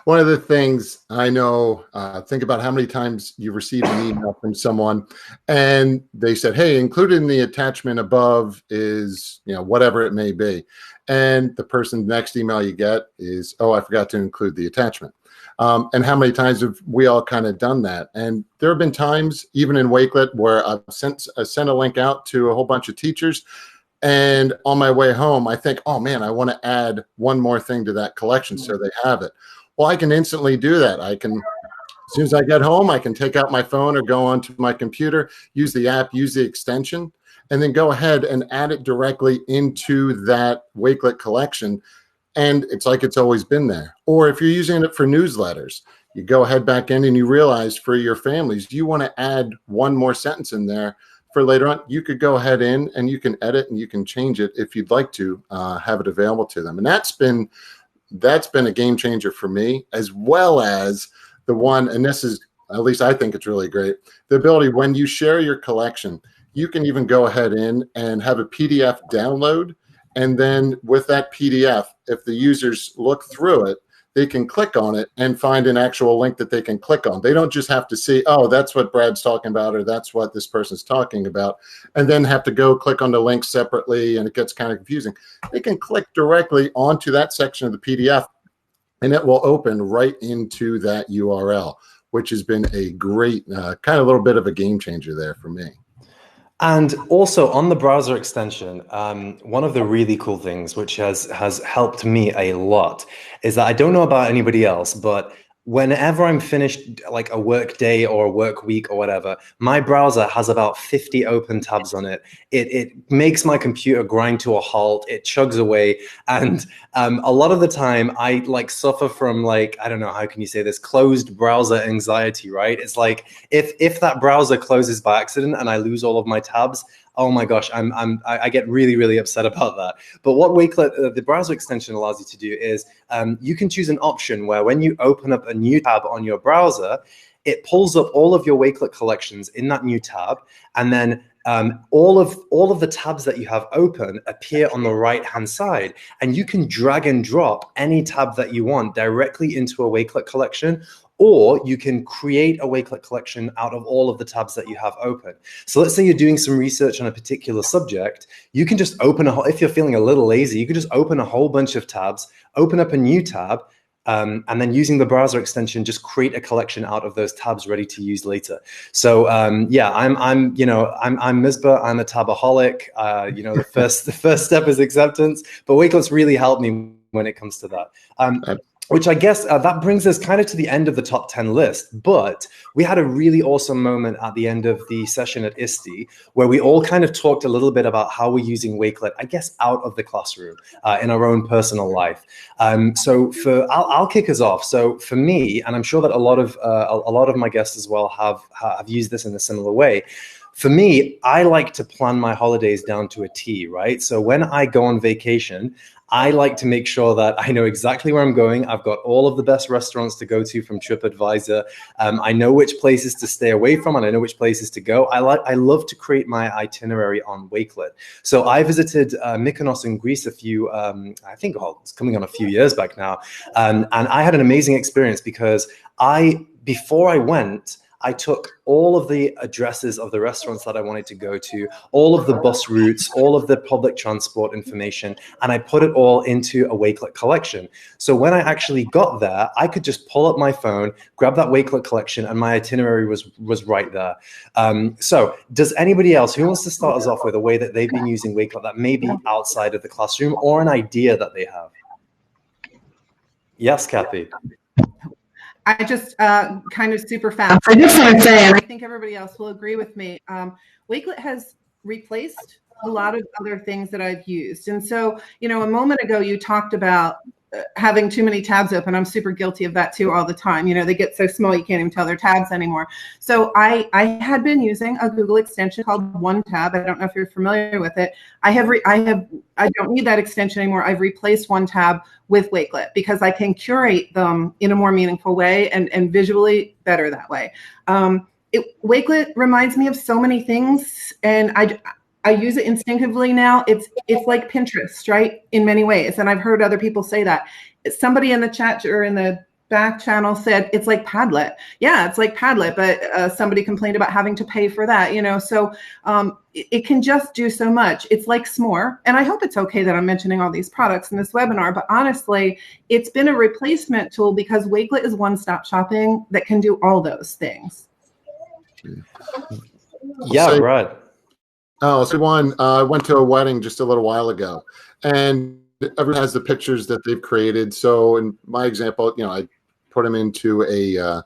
one of the things I know, think about how many times you received an email from someone and they said, hey, included in the attachment above is, whatever it may be. And the person's next email you get is, oh, I forgot to include the attachment. And how many times have we all kind of done that? And there have been times, even in Wakelet, where I've sent a link out to a whole bunch of teachers. And on my way home, I think, oh man, I want to add one more thing to that collection so they have it. Well, I can instantly do that. As soon as I get home, I can take out my phone or go onto my computer, use the app, use the extension, and then go ahead and add it directly into that Wakelet collection. And it's like it's always been there. Or if you're using it for newsletters, you go ahead back in and you realize for your families, you want to add one more sentence in there for later on. You could go ahead in and you can edit and you can change it if you'd like to have it available to them. And that's been a game changer for me, as well as the one, and this is, at least I think it's really great, the ability when you share your collection, you can even go ahead in and have a PDF download. And then with that PDF, if the users look through it, they can click on it and find an actual link that they can click on. They don't just have to see, oh, that's what Brad's talking about, or that's what this person's talking about, and then have to go click on the link separately, and it gets kind of confusing. They can click directly onto that section of the PDF, and it will open right into that URL, which has been a great kind of little bit of a game changer there for me. And also on the browser extension, one of the really cool things which has helped me a lot is that I don't know about anybody else, but whenever I'm finished like a work day or a work week or whatever, my browser has about 50 open tabs on it. It makes my computer grind to a halt. It chugs away. And a lot of the time I suffer from I don't know, how can you say this, closed browser anxiety, right? It's like if that browser closes by accident and I lose all of my tabs, oh my gosh, I get really, really upset about that. But what Wakelet, the browser extension, allows you to do is you can choose an option where when you open up a new tab on your browser, it pulls up all of your Wakelet collections in that new tab, and then all of the tabs that you have open appear on the right-hand side, and you can drag and drop any tab that you want directly into a Wakelet collection, or you can create a Wakelet collection out of all of the tabs that you have open. So let's say you're doing some research on a particular subject, you can just open if you're feeling a little lazy, you can just open a whole bunch of tabs, open up a new tab, And then using the browser extension, just create a collection out of those tabs ready to use later. So yeah, I'm Misbah. I'm a tabaholic. The first step is acceptance, but Wakelet's really helped me when it comes to that. Which I guess that brings us kind of to the end of the top 10 list. But we had a really awesome moment at the end of the session at ISTE where we all kind of talked a little bit about how we're using Wakelet, I guess, out of the classroom in our own personal life. So I'll kick us off. So for me, and I'm sure that a lot of my guests as well have used this in a similar way. For me, I like to plan my holidays down to a T, right? So when I go on vacation, I like to make sure that I know exactly where I'm going. I've got all of the best restaurants to go to from TripAdvisor. I know which places to stay away from, and I know which places to go. I love to create my itinerary on Wakelet. So I visited Mykonos in Greece it's coming on a few years back now. And I had an amazing experience because before I went, I took all of the addresses of the restaurants that I wanted to go to, all of the bus routes, all of the public transport information, and I put it all into a Wakelet collection. So when I actually got there, I could just pull up my phone, grab that Wakelet collection, and my itinerary was right there. So does anybody else, who wants to start us off with a way that they've been using Wakelet that may be outside of the classroom or an idea that they have? Yes, Kathi. I just kind of super fast. I just want to say, and I think everybody else will agree with me, Wakelet has replaced a lot of other things that I've used. And so, a moment ago, you talked about having too many tabs open. I'm super guilty of that too all the time. They get so small you can't even tell they're tabs anymore. So I had been using a Google extension called OneTab. I don't know if you're familiar with it. I don't need that extension anymore. I've replaced OneTab with Wakelet because I can curate them in a more meaningful way and visually better that way. Wakelet reminds me of so many things, and I use it instinctively now. It's like Pinterest, right? In many ways. And I've heard other people say that. Somebody in the chat or in the back channel said it's like Padlet. Yeah, it's like Padlet, but somebody complained about having to pay for that, So it can just do so much. It's like S'more. And I hope it's okay that I'm mentioning all these products in this webinar, but honestly, it's been a replacement tool because Wakelet is one-stop shopping that can do all those things. Yeah, right. Oh, so I went to a wedding just a little while ago, and everyone has the pictures that they've created. So in my example, I put them into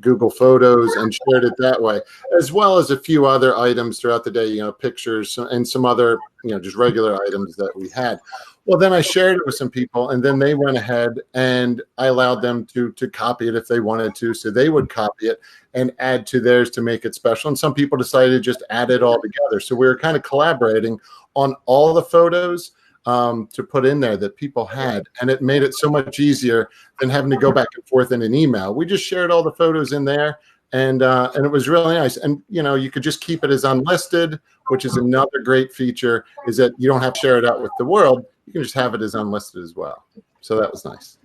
Google Photos and shared it that way, as well as a few other items throughout the day, pictures and some other, just regular items that we had. Well, then I shared it with some people, and then they went ahead and I allowed them to copy it if they wanted to. So they would copy it and add to theirs to make it special. And some people decided to just add it all together. So we were kind of collaborating on all the photos to put in there that people had. And it made it so much easier than having to go back and forth in an email. We just shared all the photos in there. And it was really nice. And, you could just keep it as unlisted, which is another great feature, is that you don't have to share it out with the world. You can just have it as unlisted as well. So that was nice.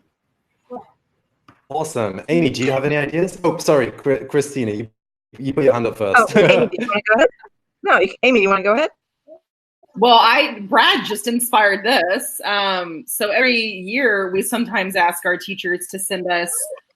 Awesome. Amy, do you have any ideas? Oh, sorry, Kristina, you put your hand up first. Oh, Amy, do you want to go ahead? No, Amy, do you want to go ahead? Well, Brad just inspired this. So every year we sometimes ask our teachers to send us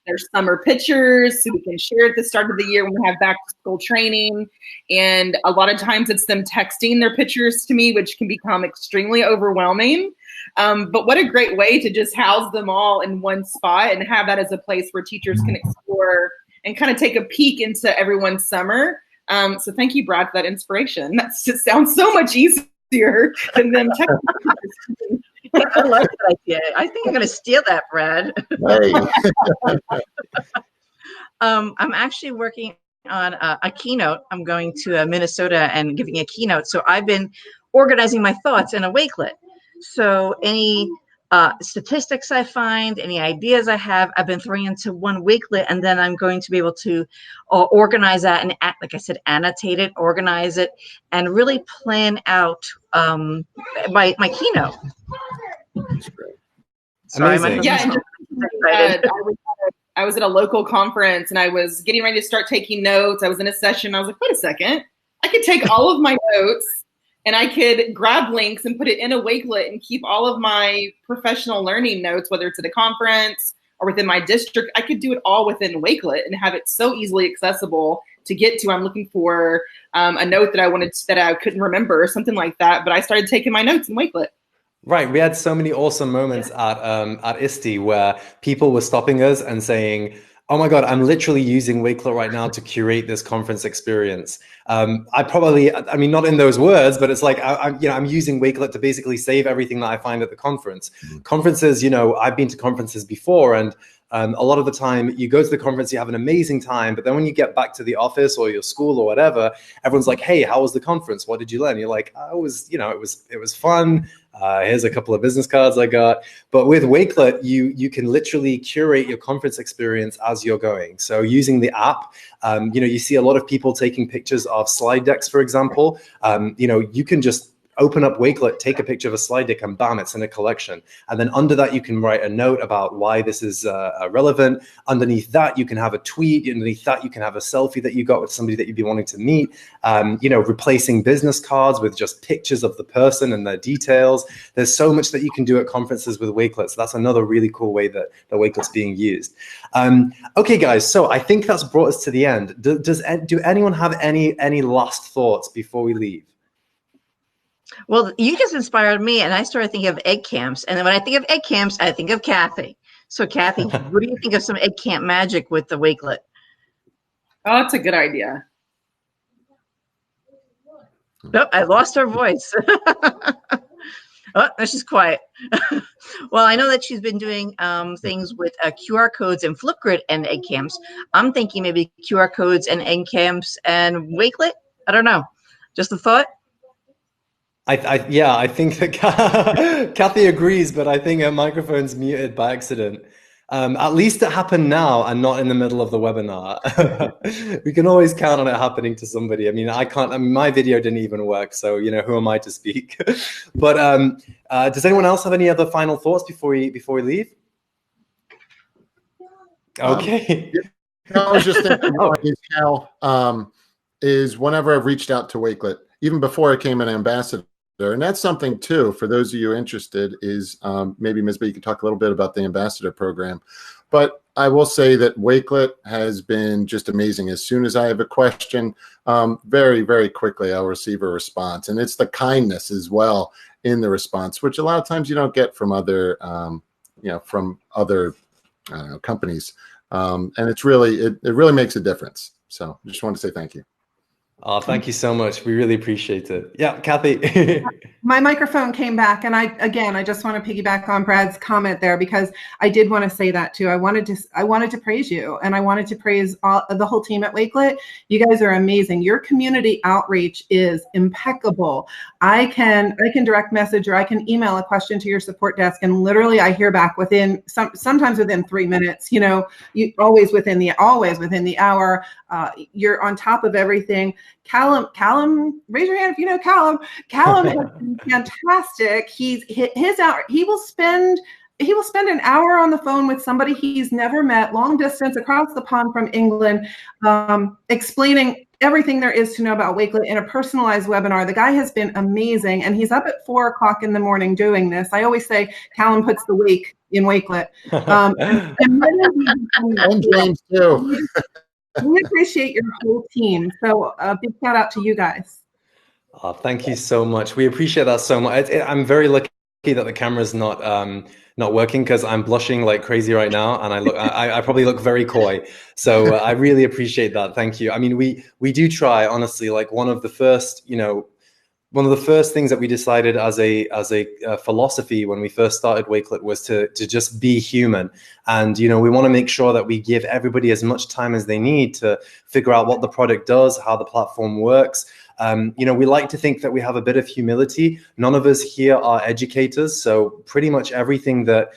their summer pictures so we can share at the start of the year when we have back to school training. And a lot of times it's them texting their pictures to me, which can become extremely overwhelming. But what a great way to just house them all in one spot and have that as a place where teachers can explore and kind of take a peek into everyone's summer. So thank you, Brad, for that inspiration. That just sounds so much easier than them texting. I like that idea. I think I'm going to steal that, Brad. Hey. I'm actually working on a keynote. I'm going to Minnesota and giving a keynote. So I've been organizing my thoughts in a Wakelet. So any statistics I find, any ideas I have, I've been throwing into one Wakelet, and then I'm going to be able to organize that and, like I said, annotate it, organize it, and really plan out my keynote. That's great. Sorry, amazing. Yeah, I was at a local conference and I was getting ready to start taking notes. I was in a session. I was like, wait a second, I could take all of my notes and I could grab links and put it in a Wakelet and keep all of my professional learning notes, whether it's at a conference or within my district, I could do it all within Wakelet and have it so easily accessible to get to. I'm looking for a note that I couldn't remember or something like that, but I started taking my notes in Wakelet. Right. We had so many awesome moments at ISTE where people were stopping us and saying, oh my God, I'm literally using Wakelet right now to curate this conference experience. I mean, not in those words, but it's like, I'm using Wakelet to basically save everything that I find at the conference. Conferences, I've been to conferences before, and a lot of the time you go to the conference, you have an amazing time, but then when you get back to the office or your school or whatever, everyone's like, hey, how was the conference? What did you learn? You're like, it was fun. Here's a couple of business cards I got. But with Wakelet, you can literally curate your conference experience as you're going. So using the app, you see a lot of people taking pictures of slide decks, for example. You can just open up Wakelet, take a picture of a slide deck, and bam, it's in a collection. And then under that, you can write a note about why this is relevant. Underneath that, you can have a tweet. Underneath that, you can have a selfie that you got with somebody that you'd be wanting to meet. Replacing business cards with just pictures of the person and their details. There's so much that you can do at conferences with Wakelet. So that's another really cool way that Wakelet's being used. Okay, guys, so I think that's brought us to the end. Do anyone have any last thoughts before we leave? Well, you just inspired me, and I started thinking of egg camps. And then when I think of egg camps, I think of Kathi. So, Kathi, what do you think of some egg camp magic with the Wakelet? Oh, it's a good idea. Nope, I lost her voice. Oh, now she's quiet. Well, I know that she's been doing things with QR codes and Flipgrid and egg camps. I'm thinking maybe QR codes and egg camps and Wakelet. I don't know. Just a thought. I think that Kathi agrees, but I think her microphone's muted by accident. At least it happened now and not in the middle of the webinar. We can always count on it happening to somebody. I mean, my video didn't even work, so who am I to speak? But does anyone else have any other final thoughts before we leave? Okay. I was just thinking is whenever I've reached out to Wakelet, even before I became an ambassador. And that's something too, for those of you interested, is maybe Misbah, you can talk a little bit about the ambassador program. But I will say that Wakelet has been just amazing. As soon as I have a question, very, very quickly I'll receive a response. And it's the kindness as well in the response, which a lot of times you don't get from other, companies. And it really makes a difference. So I just want to say thank you. Oh, thank you so much. We really appreciate it. Yeah, Kathi. My microphone came back, and I just want to piggyback on Brad's comment there, because I did want to say that too. I wanted to praise you, and I wanted to praise the whole team at Wakelet. You guys are amazing. Your community outreach is impeccable. I can direct message or I can email a question to your support desk, and literally I hear back sometimes within 3 minutes. You always within the hour. You're on top of everything. Callum, raise your hand if you know Callum. Callum has been fantastic. He will spend an hour on the phone with somebody he's never met, long distance across the pond from England, explaining everything there is to know about Wakelet in a personalized webinar. The guy has been amazing, and he's up at 4 o'clock in the morning doing this. I always say Callum puts the wake in Wakelet. And James too. We appreciate your whole team. So a big shout out to you guys. Oh, thank you so much. We appreciate that so much. I'm very lucky that the camera's not working, because I'm blushing like crazy right now, and I probably look very coy. So I really appreciate that. Thank you. I mean, we do try, honestly. Like one of the first things that we decided as a philosophy when we first started Wakelet was to just be human. And, we want to make sure that we give everybody as much time as they need to figure out what the product does, how the platform works. We like to think that we have a bit of humility. None of us here are educators, so pretty much everything that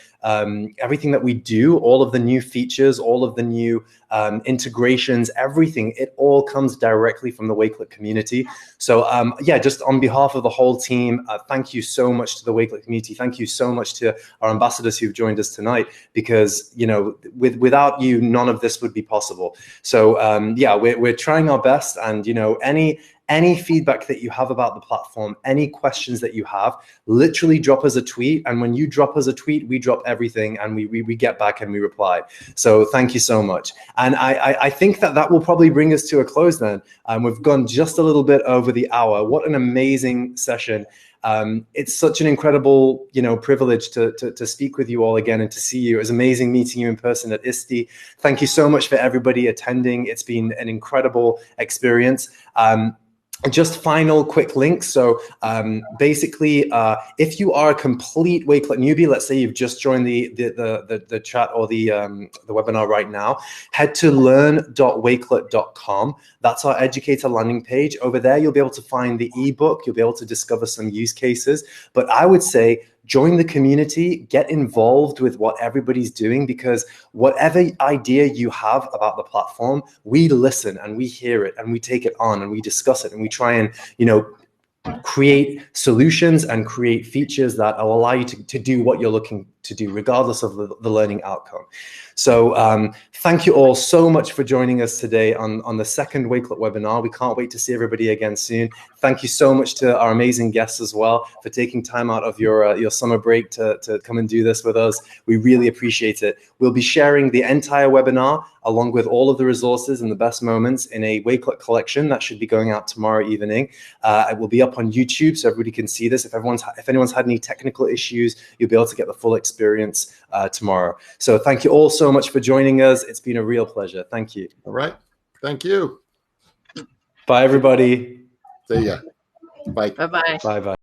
we do, all of the new features, all of the new integrations, everything, it all comes directly from the Wakelet community. So just on behalf of the whole team, thank you so much to the Wakelet community. Thank you so much to our ambassadors who've joined us tonight, because without you, none of this would be possible. So we're trying our best, and any feedback that you have about the platform, any questions that you have, literally drop us a tweet. And when you drop us a tweet, we drop everything and we get back and we reply. So thank you so much. And I think that will probably bring us to a close then. We've gone just a little bit over the hour. What an amazing session. It's such an incredible, privilege to speak with you all again and to see you. It was amazing meeting you in person at ISTE. Thank you so much for everybody attending. It's been an incredible experience. Just final quick links. So basically, if you are a complete Wakelet newbie, let's say you've just joined the chat or the webinar right now, head to learn.wakelet.com. That's our educator landing page. Over there, you'll be able to find the ebook. You'll be able to discover some use cases. But I would say join the community, get involved with what everybody's doing, because whatever idea you have about the platform, we listen and we hear it and we take it on and we discuss it and we try and, create solutions and create features that will allow you to do what you're looking to do, regardless of the learning outcome. So thank you all so much for joining us today on the second Wakelet webinar. We can't wait to see everybody again soon. Thank you so much to our amazing guests as well for taking time out of your summer break to come and do this with us. We really appreciate it. We'll be sharing the entire webinar along with all of the resources and the best moments in a Wakelet collection that should be going out tomorrow evening. It will be up on YouTube so everybody can see this. If anyone's had any technical issues, you'll be able to get the full experience tomorrow. So thank you all so much for joining us. It's been a real pleasure. Thank you. All right. Thank you. Bye, everybody. See ya. Bye. Bye-bye. Bye-bye.